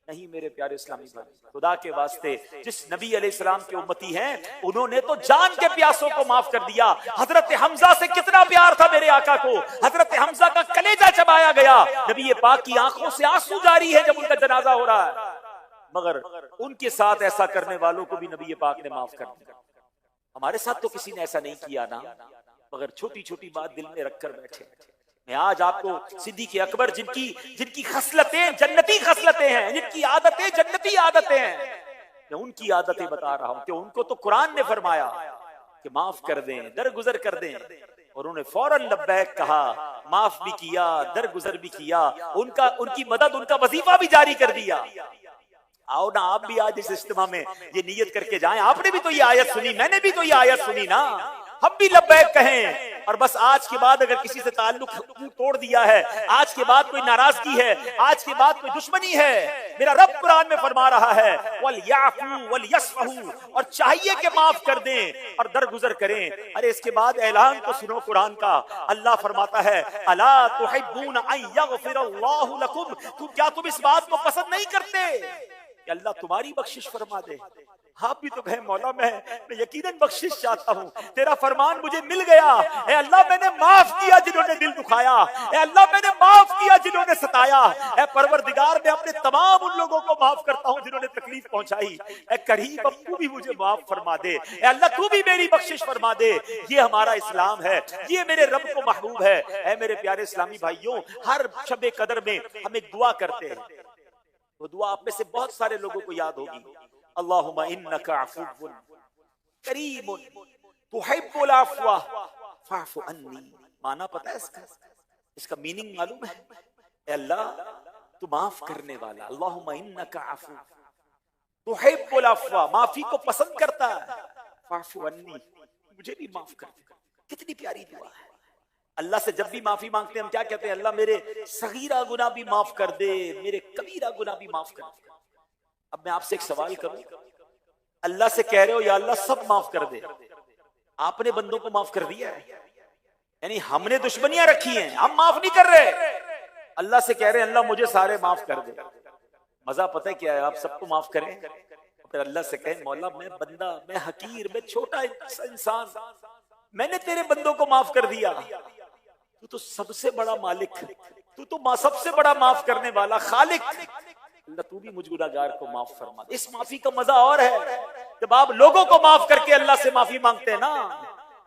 नहीं मेरे प्यारे इस्लामी भाई, खुदा के वास्ते जिस नबी अलैहिस्सलाम के उम्मती हैं, उन्होंने तो जान के प्यासों को माफ कर दिया। हजरत हमजा से कितना प्यार था मेरे आका को, हजरत हमजा का कलेजा चबाया गया, नबी पाक की आंखों से आंसू जारी है जब उनका जनाजा हो रहा है, मगर उनके साथ ऐसा करने वालों को भी नबी पाक ने माफ कर दिया। हमारे साथ तो किसी ने ऐसा नहीं किया ना, मगर छोटी छोटी बात दिल में रखकर बैठे। मैं आज आपको सिद्दीक़ अकबर जिनकी खसलतें जन्नती खसलतें हैं, जिनकी आदतें जन्नती आदतें हैं, मैं उनकी आदतें बता रहा हूं कि उनको तो कुरान ने फरमाया कि माफ कर दें, दरगुजर कर दें, और उन्होंने फौरन लब्बैक कहा, माफ भी किया, दरगुजर भी किया, उनकी मदद, उनका वजीफा भी जारी कर दिया। आओ ना आप भी आज इस इज्तिमा में ये नियत करके जाएं, आपने भी तो ये आयत सुनी, मैंने भी तो ये आयत सुनी ना, हम भी लब्बैक कहें। और बस आज के बाद अगर किसी से ताल्लुक तोड़ दिया है, आज के बाद कोई नाराजगी है, आज के बाद कोई दुश्मनी है, मेरा रब कुरान में फरमा रहा है वल याफू वल यस्फहू, और चाहिए कि माफ कर दें और दरगुजर करें। अरे इसके बाद ऐलान तो सुनो कुरान का, अल्लाह फरमाता है अला तुहिब्बून अन यगफिरल्लाहु लकुम, क्या तुम इस बात को पसंद नहीं करते कि अल्लाह तुम्हारी बख्शिश फरमा दे। आप भी तो कहे मौला मैं यकीनन बख्शिश चाहता हूँ, तेरा फरमान मुझे मिल गया। ए अल्लाह मैंने माफ किया जिन्होंने दिल दुखाया, ए अल्लाह मैंने माफ किया जिन्होंने सताया, ए परवरदिगार मैं अपने तमाम उन लोगों को माफ करता हूँ जिन्होंने तकलीफ पहुंचाई। ए करीम अब तू भी मुझे माफ फरमा दे, ए अल्लाह तू भी मेरी बख्शिश फरमा दे। ये हमारा इस्लाम है, ये मेरे रब को महबूब है। ए मेरे प्यारे इस्लामी भाइयों, हर शब कदर में हम एक दुआ करते हैं, वो दुआ आप में से बहुत सारे लोगों को याद होगी। अल्लाहुम्मा इन्नका अफ़ुव्वुन करीमुन तुहिब्बुल अफ़्वा फ़अफ़ु अन्नी। माना पता है इसका मीनिंग मालूम है? ए अल्लाह तू माफ करने वाला, अल्लाहुम्मा इन्नका अफ़ुव्वुन तुहिब्बुल अफ़्वा, माफी को पसंद करता है, फ़अफ़ु अन्नी, मुझे भी माफ कर दे। कितनी प्यारी दुआ है। अल्लाह से जब भी माफी मांगते हैं हम क्या कहते हैं? अल्लाह मेरे सगीरा गुनाह भी माफ कर दे, मेरे कबीरा गुनाह भी माफ कर दे। अब मैं आपसे एक सवाल करूं, अल्लाह से कह रहे हो या अल्लाह सब माफ कर दे, आपने बंदों को माफ कर दिया है? यानी हमने दुश्मनियां रखी हैं, हम माफ नहीं कर रहे। अल्लाह से कह रहे हैं अल्लाह मुझे सारे माफ कर दे। मजा पता है क्या है? आप सबको माफ करें, फिर अल्लाह से कहें मौला मैं बंदा, मैं हकीर, मैं छोटा इंसान, मैंने तेरे बंदों को माफ कर दिया। तू तो सबसे बड़ा मालिक, तू तो सबसे बड़ा माफ करने वाला खालिक, अल्लाह तू भी मुझ गुनाहगार को माफ फरमा। इस माफी का मजा और है जब आप लोगों को माफ करके अल्लाह से माफी मांगते हैं ना,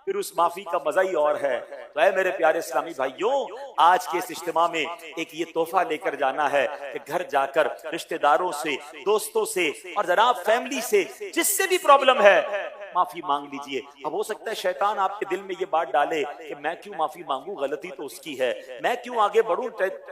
फिर उस माफी का मजा ही और है। तो है मेरे प्यारे इस्लामी भाइयों, आज के इस इज्तिमा में एक ये तोहफा लेकर जाना है कि घर जाकर रिश्तेदारों से, दोस्तों से और जनाब फैमिली से जिससे भी प्रॉब्लम है माफी मांग लीजिए। अब हो सकता है शैतान आपके दिल में ये बात डाले कि मैं क्यों माफी मांगू, गलती तो उसकी है, मैं क्यों आगे बढ़ूं,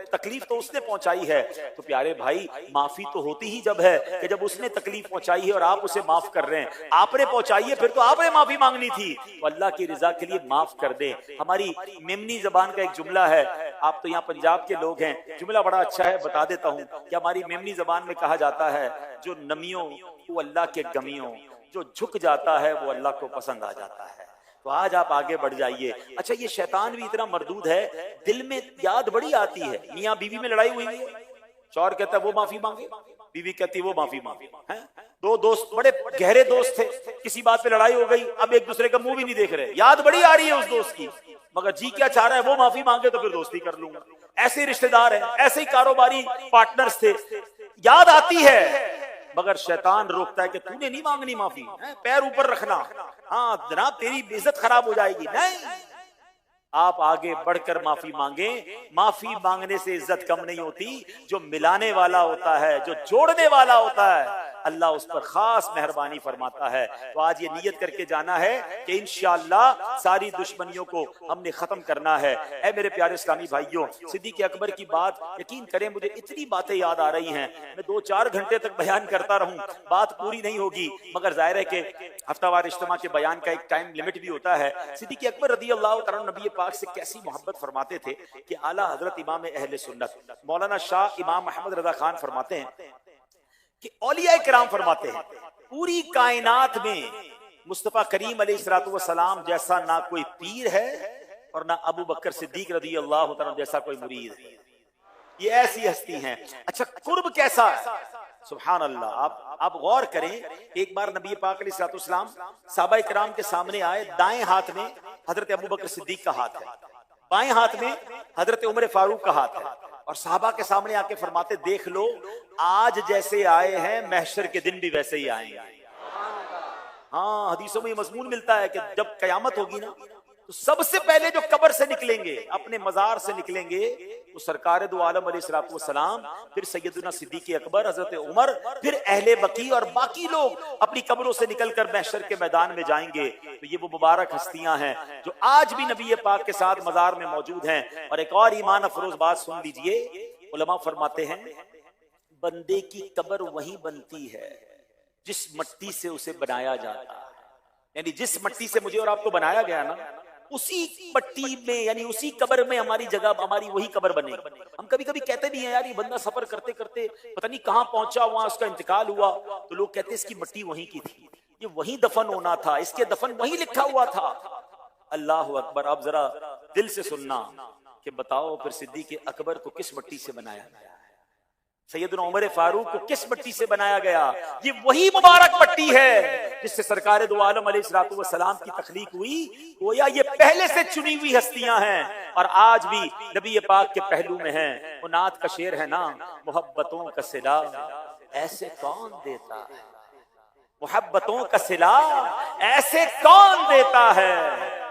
तकलीफ तो उसने पहुंचाई है। तो प्यारे भाई माफी तो होती ही जब है कि जब उसने तकलीफ पहुंचाई है और आप उसे माफ कर रहे हैं। आपने पहुंचाई है, फिर तो आपने माफी मांगनी थी। तो अल्लाह की रिजा के लिए माफ कर दे। हमारी मेमनी जबान का एक जुमला है, आप तो यहाँ पंजाब के लोग हैं, जुमला बड़ा अच्छा है, बता देता हूँ कि हमारी मेमनी जबान में कहा जाता है जो नमियों वो अल्लाह के गमियों, जो झुक जाता है वो अल्लाह को पसंद आ जाता है। तो आज आप आगे बढ़ जाइए। अच्छा ये शैतान भी इतना मरदूद है, दिल में याद बड़ी आती है। मियाँ बीवी में लड़ाई हुई है, शौहर कहता है वो माफी मांगे, बीवी कहती है वो माफी मांगे। हैं दो दोस्त बड़े गहरे दोस्त थे, किसी बात पे लड़ाई हो गई, अब एक दूसरे का मुंह भी नहीं देख रहे, याद बड़ी आ रही है उस दोस्त की, मगर जी क्या चाह रहा है वो माफी मांगे तो फिर दोस्ती कर लूंगा। ऐसे रिश्तेदार हैं, ऐसे ही कारोबारी पार्टनर्स थे, याद आती है मगर शैतान रोकता है कि तूने नहीं मांगनी माफी, पैर ऊपर रखना, हाँ जनाब तेरी इज्जत खराब हो जाएगी। नहीं, आप आगे बढ़कर माफी मांगे। माफी मांगने से इज्जत कम नहीं होती, जो मिलाने वाला होता है, जो जोड़ने वाला होता है, अल्लाह उस पर खास मेहरबानी फरमाता है। तो आज ये नियत करके जाना है कि इंशाअल्लाह सारी दुश्मनियों को हमने खत्म करना है। ऐ मेरे प्यारे इस्लामी भाइयों, सिद्दीक़ अकबर की बात यकीन करें मुझे इतनी बातें याद आ रही हैं, मैं 2-4 घंटे तक बयान करता रहूं बात पूरी नहीं होगी, मगर जाहिर है कि हफ्तावार इज्तिमा के बयान का एक टाइम लिमिट भी होता है। सिद्दीक़ अकबर रज़ियल्लाहु तआला नबी पाक से कैसी मोहब्बत फरमाते थे कि आला हजरत इमाम अहले सुन्नत मौलाना शाह इमाम अहमद रजा खान फरमाते हैं कि औलिया किराम फरमाते हैं पूरी कायनात में मुस्तफा करीम अलैहिस्सलातु वस्सलाम जैसा ना कोई पीर है और ना अबू बकर सिद्दीक रज़ियल्लाहु तआला जैसा कोई मुरीद है। ये ऐसी हस्ती हैं। अच्छा कुर्ब कैसा है, सुभान अल्लाह। आप गौर करें, एक बार नबी पाक अलैहिस्सलातु वस्सलाम सहाबा किराम के सामने आए, दाएं हाथ में हजरत अबू बकर सिद्दीक का हाथ है, बाएं हाथ में हजरत उमर फारूक का हाथ है, और साहबा के सामने आके फरमाते देख लो आज जैसे आए हैं महशर के दिन भी वैसे ही आएंगे। हाँ हदीसों में ये मजमून मिलता है कि जब कयामत होगी ना तो सबसे पहले जो कब्र से निकलेंगे, अपने मजार से निकलेंगे, तो सरकार दो आलम अलैहिस्सलातु वस्सलाम, फिर सैयदुना सिद्दीक़ अकबर, हजरत उमर, फिर अहले बकी और बाकी लोग अपनी कब्रों से निकलकर महशर के मैदान में जाएंगे। तो ये वो मुबारक हस्तियां हैं जो आज भी नबी पाक के साथ मजार में मौजूद हैं। और एक और ईमान अफरोज बात सुन लीजिए, उलमा फरमाते हैं बंदे की कब्र वही बनती है जिस मट्टी से उसे बनाया जाता है। यानी जिस मट्टी से मुझे और आपको बनाया गया ना, उसी मट्टी में यानी उसी कब्र में हमारी जगह, हमारी वही कब्र बनेगी। हम कभी कभी कहते भी हैं यार ये बंदा सफर करते करते पता नहीं कहां पहुंचा, वहां उसका इंतकाल हुआ, तो लोग कहते हैं इसकी मट्टी वहीं की थी, ये वहीं दफन होना था, इसके दफन वहीं लिखा हुआ था। अल्लाह अकबर। अब जरा दिल से सुनना कि बताओ फिर सिद्दीक़ अकबर को किस मट्टी से बनाया गया है। सैयदना उमर फारूक को किस मिट्टी से बनाया गया? ये वही मुबारक मिट्टी है जिससे सरकार दो आलम अलैहिस्सलातु वस्सलाम की तख्लीक हुई। गोया ये पहले से चुनी हुई हस्तियां हैं और आज भी नबी पाक के पहलू में हैं। वो नात का शेर है ना, मोहब्बतों का सिला ऐसे कौन देता है, मोहब्बतों का सिला ऐसे कौन देता है,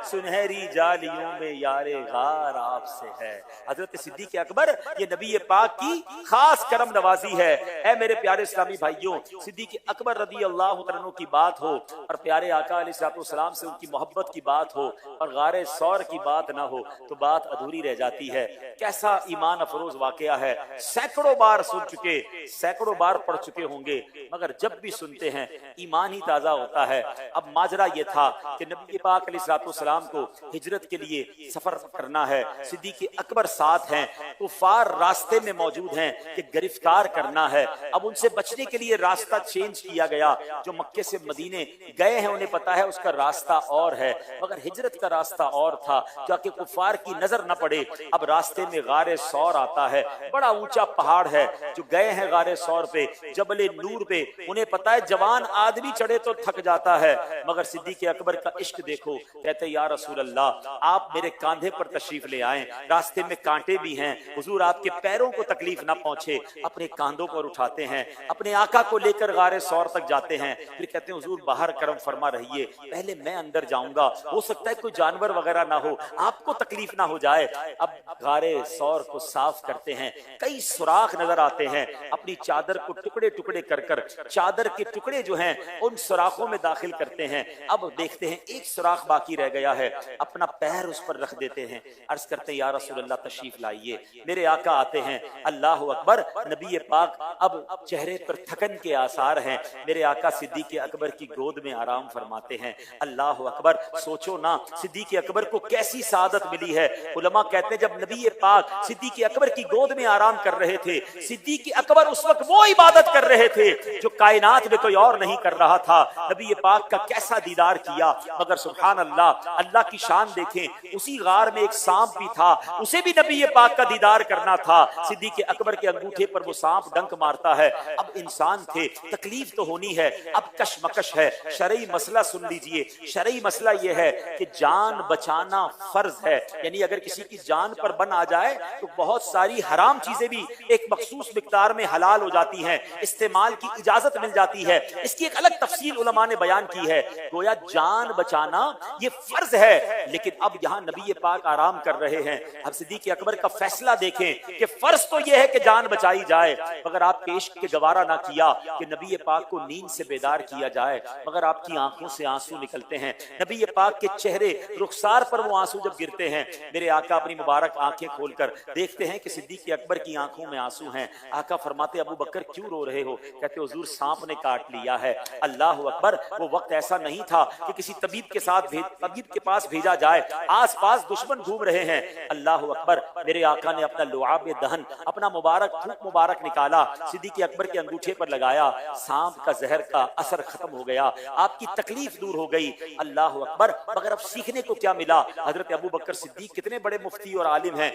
सुनहरी जालियों में यारे गार आपसे है। हजरत सिद्दीक अकबर ये नबी पाक की खास करम नवाजी है। ऐ मेरे प्यारे इस्लामी भाइयों, सिद्दीक अकबर रदी अल्लाह तआला की बात हो और प्यारे आका अलैहिस्सलाम से उनकी मोहब्बत की बात हो और गारे सौर की बात ना हो तो बात अधूरी रह जाती है। कैसा ईमान अफरोज वाकया है, सैकड़ों बार सुन चुके, सैकड़ों बार पढ़ चुके होंगे, मगर जब भी सुनते हैं ईमान ही ताजा होता है। अब माजरा ये था कि नबी पाक अलैहिस्सलाम को हिजरत के लिए सफर करना है, सिद्दीक अकबर साथ हैं, कुफार रास्ते में मौजूद हैं कि गिरफ्तार करना है। अब उनसे बचने के लिए रास्ता चेंज किया गया। जो मक्के से मदीने गए हैं उन्हें पता है उसका रास्ता और है, मगर हिजरत का रास्ता और था ताकि कुफार की नजर न पड़े। अब रास्ते में गारे सौर आता है, बड़ा ऊंचा पहाड़ है। जो गए हैं गारे सौर पे, जबले नूर पे, उन्हें पता है जवान आदमी चढ़े तो थक जाता है, मगर सिद्दीक अकबर का इश्क देखो। कहते या रसूल अल्लाह, आप मेरे कांधे पर तशरीफ ले आए, रास्ते में कांटे भी हैं, हुजूर आपके पैरों को तकलीफ ना पहुंचे, अपने कांधों पर उठाते हैं, अपने आका को लेकर गारे सौर तक जाते हैं। फिर कहते हैं हुजूर बाहर करम फरमा रहिए, पहले मैं अंदर जाऊंगा, हो सकता है कोई जानवर वगैरह ना हो, आपको तकलीफ ना हो जाए। अब गारे सौर को साफ करते हैं, कई सुराख नजर आते हैं, अपनी चादर को टुकड़े टुकड़े कर कर चादर के टुकड़े जो हैं उन सुराखों में दाखिल करते हैं। अब देखते हैं एक सुराख बाकी रह गया है, अपना पैर उस पर रख देते हैं, अर्ज करते हैं या रसूल अल्लाह तशरीफ लाइए। मेरे आका आते हैं, अल्लाह अकबर, नबी पाक अब चेहरे पर थकन के आसार हैं। मेरे आका सिद्दीक अकबर की गोद में आराम फरमाते हैं। अल्लाह अकबर, सोचो ना सिद्दीक अकबर को कैसी सादत मिली है। उलमा कहते हैं जब नबी पाक सिद्दीक अकबर की गोद में आराम कर रहे थे, सिद्दीक अकबर उस वक्त वो इबादत कर रहे थे जो कायनात में कोई और नहीं कर रहा था। नबी पाक का कैसा दीदार किया, मगर सुभान अल्लाह, अल्लाह की शान देखें, उसी गार में एक सांप भी था, उसे भी नबी पाक का दीदार करना था। सिद्दीक अकबर के अंगूठे पर वो सांप डंक मारता है। अब इंसान थे, तकलीफ तो होनी है, अब कशमकश है। शरई मसला सुन लीजिए, शरई मसला ये है कि जान बचाना फर्ज है, यानी अगर किसी की जान पर बन आ जाए तो बहुत सारी हराम चीजें भी एक मखसूस मिकदार में हलाल हो जाती हैं, इस्तेमाल की इजाजत मिल जाती है। इसकी एक अलग तफसील उलमा ने बयान की है। गोया जान बचाना ये फर्ज है, लेकिन अब यहाँ नबी पाक आराम कर रहे हैं। अब सिद्दीक अकबर का फैसला देखें कि फर्ज तो यह है कि जान बचाई जाए, मगर आपके इश्क के गवारा ना किया कि नबी पाक को नींद से बेदार किया जाए, मगर आपकी आंखों से आंसू निकलते हैं। नबी पाक के चेहरे रुखसार पर वो आंसू जब गिरते हैं, मेरे आका अपनी मुबारक आंखें खोलकर देखते हैं कि सिद्दीक अकबर की आंखों में आंसू हैं। आका फरमाते अबू बकर क्यों रो रहे हो? कहते हुजूर सांप ने काट लिया है। अल्लाह अकबर, वो वक्त ऐसा नहीं था कि किसी तबीब के साथ तबीब के पास भेजा जाए, आस पास दुश्मन घूम रहे हैं। अल्लाह अकबर, मेरे आका ने अपना लुआब दहन, अपना मुबारक थूक मुबारक निकाला, सिद्दीक अकबर के अंगूठे पर लगाया, सांप का जहर का असर खत्म हो गया, आपकी तकलीफ दूर हो गई। अल्लाह अकबर, मगर अब सीखने को क्या मिला? हजरत अबू बकर सिद्दीक कितने बड़े मुफ्ती और आलिम हैं,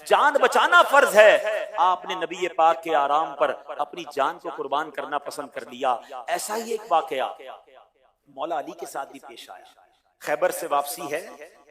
जान बचाना फर्ज है, आपने नबी पाक के आराम पर अपनी जान को कुर्बान करना पसंद कर लिया। ऐसा ही एक वाकया मौला अली के साथ भी पेश आया। खैबर से वापसी है,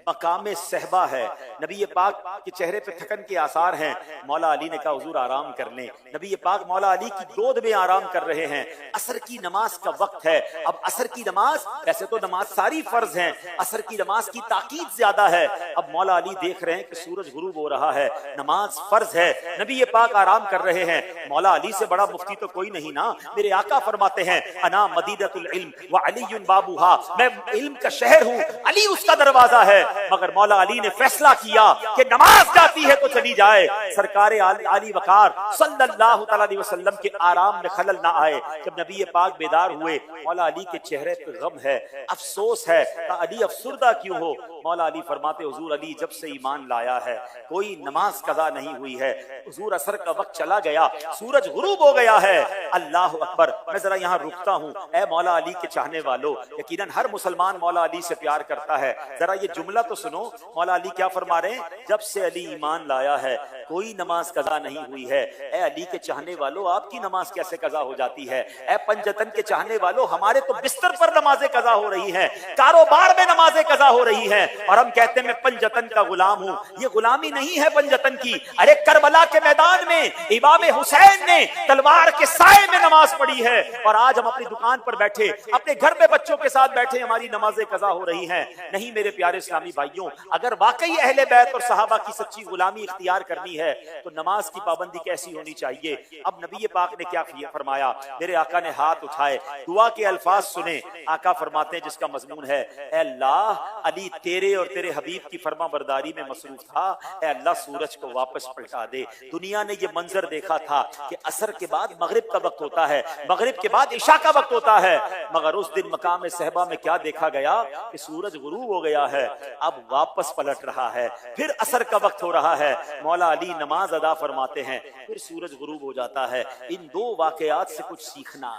मकामे सहबा है, नबी पाक के चेहरे पे थकन के आसार हैं। मौला अली ने कहा हुजूर आराम कर लें। नबी पाक मौला अली की गोद में आराम कर रहे हैं। असर की नमाज का वक्त है। अब असर की नमाज, वैसे तो नमाज सारी फर्ज हैं, असर की नमाज की ताकीद ज्यादा है। अब मौला अली देख रहे हैं कि सूरज गुरूब हो रहा है, नमाज फर्ज है, नबी पाक आराम कर रहे हैं। मौला अली से बड़ा मुफ्ती तो कोई नहीं ना। मेरे आका फरमाते हैं अना मदीनतुल इल्म व अलीयुन बाबूहा, मैं इल्म का शहर हूँ, अली उसका दरवाजा है। मगर मौला अली ने फैसला किया कि नमाज जाती है तो चली जाए। सरकार आली वकार सल्लल्लाहु अलैहि वसल्लम के आराम में खलल ना आए। जब नबी पाक बेदार हुए, मौला अली के चेहरे पे गम है, अफसोस है। अली अफसुर्दा क्यों हो? मौला अली फरमाते हुजूर अली जब से ईमान लाया है कोई नमाज कदा नहीं हुई है। हुजूर असर का वक्त चला गया, सूरज गुरूब हो गया है। अल्लाह अकबर, मैं जरा यहाँ रुकता हूँ। ऐ मौला अली के चाहने वालों, यकीनन हर मुसलमान मौला अली से प्यार करता है, जरा ये जुमला तो सुनो। मौला अली क्या फरमा रहे हैं? जब से अली ईमान लाया है कोई नमाज कजा नहीं हुई है। ए अली के चाहने वालों, आपकी नमाज कैसे कजा हो जाती है? ए पंजतन के चाहने वालों, हमारे तो बिस्तर पर नमाजें कजा हो रही हैं, कारोबार में नमाजें कजा हो रही हैं, और हम कहते हैं मैं पंजतन का गुलाम हूं। ये गुलामी नहीं है पंजतन की। अरे करबला के मैदान में इमाम हुसैन ने तलवार के साए में नमाज पढ़ी है, और आज हम अपनी दुकान पर बैठे, अपने घर में बच्चों के साथ बैठे, हमारी नमाजें कजा हो रही हैं। नहीं मेरे प्यारे इस्लामी भाइयों, अगर वाकई अहले बैत और सहाबा की सच्ची गुलामी इख्तियार करनी है तो नमाज की पाबंदी कैसी होनी चाहिए। अब नबी पाक ने क्या फरमाया? मेरे आका ने हाथ उठाए, दुआ के अल्फाज सुने। आका फरमाते हैं जिसका मजमून है, ए अल्लाह, अली तेरे और तेरे हबीब की फरमा बरदारी में मसरूफ था, ए अल्लाह सूरज को वापस पलटा दे। दुनिया ने ये मंजर देखा था कि असर के बाद मगरिब का वक्त होता है, मगरिब के बाद इशा का वक्त होता है, मगर उस दिन मकाम सहबा में क्या देखा गया कि सूरज गुरूब हो गया है, अब वापस पलट रहा है, फिर असर का वक्त हो रहा है। मौला अली नमाज अदा फरमाते हैं, फिर सूरज गुरूब हो जाता है। इन दो वाकयात से कुछ सीखना।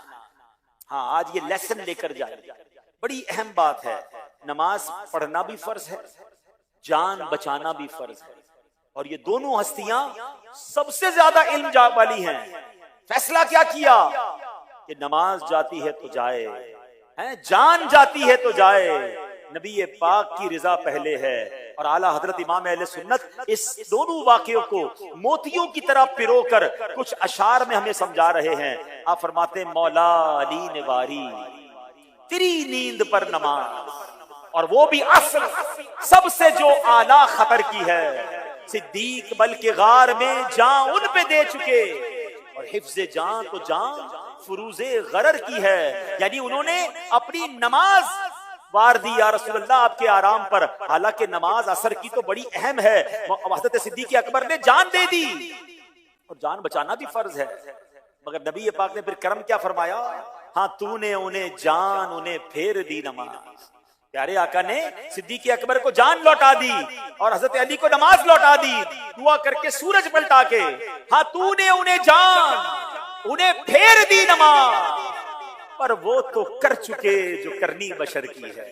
हाँ, आज ये लेसन लेकर जाए, बड़ी अहम बात है। नमाज पढ़ना भी फर्ज है, जान बचाना भी फर्ज है, और ये दोनों हस्तियां सबसे ज्यादा इल्म वाली हैं। फैसला क्या किया कि नमाज जाती है तो जाए, जान जाती है तो जाए। नबी पाक की रिजा पहले है, और आला हजरत इमाम अहले सुन्नत इस दोनों वाक़ियों को मोतियों की तरह पिरोकर कुछ अशार में हमें समझा रहे हैं। आप फरमाते, मौला अली ने वारी तेरी नींद पर नमाज, और वो भी असल सबसे जो आला खतर की है। सिद्दीक बल के गार में जान उन पे दे चुके, और हिफ्ज़े जान तो जान फुरूज़े गरर की है। यानी उन्होंने अपनी नमाज वार दी या रसूल अल्लाह आपके आराम पर। हालांकि नमाज असर की तो बड़ी अहम है। हज़रत सिद्दीक़ अकबर ने जान दे दी, और जान बचाना भी फर्ज है, मगर नबी पाक ने फिर करम क्या फरमाया? हाँ, तूने उन्हें जान उन्हें फेर दी नमाज। प्यारे आका ने सिद्दीक़ अकबर को जान लौटा दी, और हजरत अली को नमाज लौटा दी, दुआ करके सूरज पलटा के। हाँ, तूने उन्हें जान उन्हें फेर दी नमाज, पर वो तो कर चुके जो करनी बशर की है।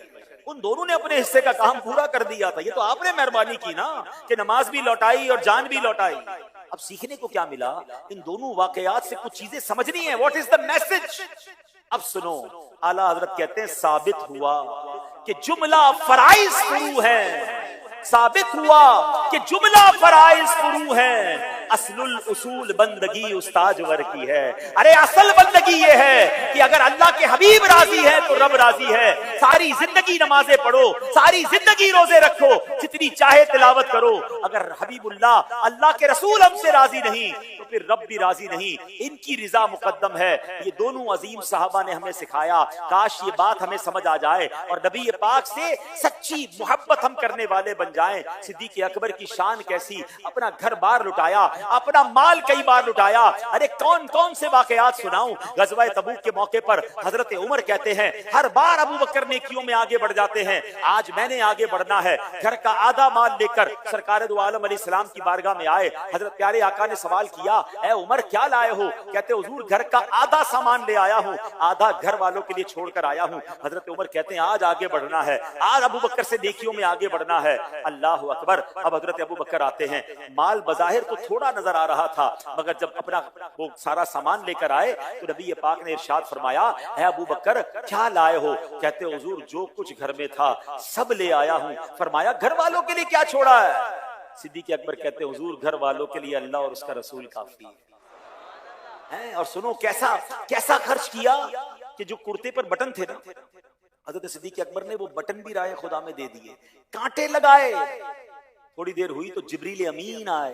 उन दोनों ने अपने हिस्से का काम पूरा कर दिया था। ये तो आपने मेहरबानी की ना कि नमाज भी लौटाई और जान भी लौटाई। अब सीखने को क्या मिला? इन दोनों वाकयात से कुछ चीजें समझनी है। What is the message? अब सुनो, आला हजरत कहते हैं, साबित हुआ कि जुमला फराइज शुरू है, साबित हुआ कि जुमला फराइज शुरू है। असलुल उसूल बंदगी उस्ताद वर की है। अरे असल बंदगी ये है कि अगर अल्लाह के हबीब राजी है तो रब राजी है। सारी जिंदगी नमाजें पढ़ो, सारी जिंदगी रोजे रखो, जितनी चाहे तिलावत करो, अगर हबीबुल्लाह अल्लाह के रसूल हमसे राजी नहीं तो फिर रब भी राजी नहीं। इनकी रिजा मुकद्दम है। ये दोनों अजीम साहबा ने हमें सिखाया। काश ये बात हमें समझ आ जाए और नबी पाक से सच्ची मोहब्बत हम करने वाले बन जाएं। सिद्दीक़ अकबर की शान कैसी, अपना घर बार लुटाया, अपना माल कई बार लुटाया। अरे कौन कौन से वाकयात सुनाऊं। गज़वा तबूक के मौके पर हजरत उमर कहते हैं, हर बार अबू बकर नेकियों में आगे बढ़ जाते हैं, आज मैंने आगे बढ़ना है। घर का आधा माल लेकर सरकार दो आलम अलैहिस्सलाम की बारगाह में आए। हजरत प्यारे आका ने सवाल किया, ए उमर क्या लाए हो? कहते हुजूर घर का आधा सामान ले आया हूं, आधा घर वालों के लिए छोड़कर आया हूं। हजरत उमर कहते हैं, आज आगे बढ़ना है, आज अबू बकर से नेकियों में आगे बढ़ना है। अल्लाह अकबर। अब हजरत अबू बकर आते हैं। माल बज़ाहिर तो थोड़ा नजर आ रहा था, मगर जब अपना वो सारा सामान लेकर आए तो नबी पाक ने इरशाद फरमाया, है अबू बकर क्या लाए हो? कहते हुजूर जो कुछ घर में था सब ले आया हूं। फरमाया घर वालों के लिए क्या छोड़ा है? सिद्दीक़ अकबर कहते हुजूर घर वालों के लिए अल्लाह और उसका रसूल काफी है। और सुनो कैसा कैसा खर्च किया कि जो कुर्ते पर बटन थे ना, हजरत सिद्दीक़ अकबर ने वो बटन भी राह खुदा में दे दिए, कांटे लगाए। थोड़ी देर हुई तो जिब्रील अमीन आए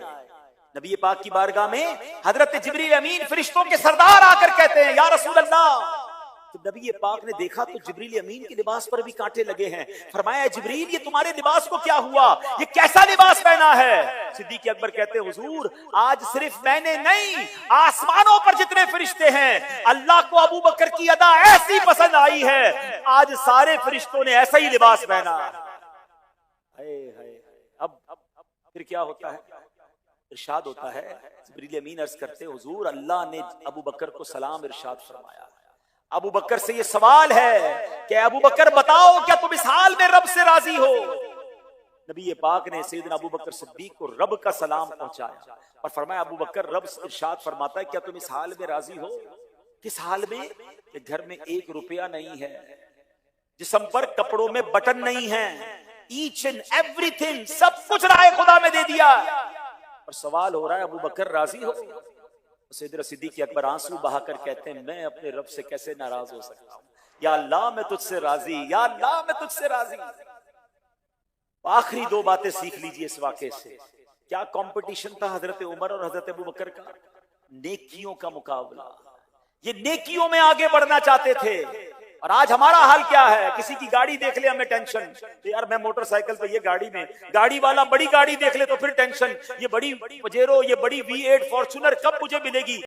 नबी पाक की बारगाह में। हजरत जिब्रील अमीन फरिश्तों के सरदार आकर कहते हैं, या रसूल अल्लाह। तो नबी पाक ने देखा तो जिब्रील अमीन के लिबास पर भी कांटे लगे हैं। फरमाया, जिब्रील ये तुम्हारे लिबास को क्या हुआ? ये कैसा लिबास पहना है? सिद्दीक़ अकबर कहते हैं, हुजूर आज सिर्फ मैंने नहीं, आसमानों पर जितने फरिश्ते हैं, अल्लाह को अबू बकर की अदा ऐसी पसंद आई है, आज सारे फरिश्तों ने ऐसा ही लिबास पहना। अब फिर क्या होता है? इरशाद होता है, जिब्रील अमीन अर्ज करते, हुजूर अल्लाह ने अबू बकर को सलाम इरशाद फरमाया। अबू बकर से ये सवाल है कि अबू बकर बताओ क्या तुम इस हाल में रब से राजी हो? नबी पाक ने सैयदना अबू बकर सिद्दीक को रब का सलाम पहुंचाया और फरमाया, अबू बकर, रब इरशाद फरमाता है, क्या तुम इस हाल में राजी हो? किस हाल में? कि घर में 1 रुपया नहीं है, जिस्म पर कपड़ों में बटन नहीं है, ईच एंड एवरीथिंग, सब कुछ राह खुदा में दे दिया, और सवाल हो रहा है, अबू बकर राजी हो? सैयदना सिद्दीक अकबर आंसू बहाकर कहते हैं, मैं अपने रब से कैसे नाराज हो सकता हूं? या अल्लाह मैं तुझसे राजी, या अल्लाह मैं तुझसे राजी। आखिरी 2 बातें सीख लीजिए इस वाक़े से। क्या कंपटीशन था हजरत उमर और हजरत अबू बकर का? नेकियों का मुकाबला। ये नेकियों में आगे बढ़ना चाहते थे। और आज हमारा हाल क्या है? किसी की गाड़ी देख ले हमें टेंशन, तो यार मैं मोटरसाइकिल पे, ये गाड़ी में, गाड़ी वाला बड़ी गाड़ी देख ले तो फिर टेंशन, ये बड़ी पजेरो, ये बड़ी V8 फॉर्च्यूनर कब मुझे मिलेगी?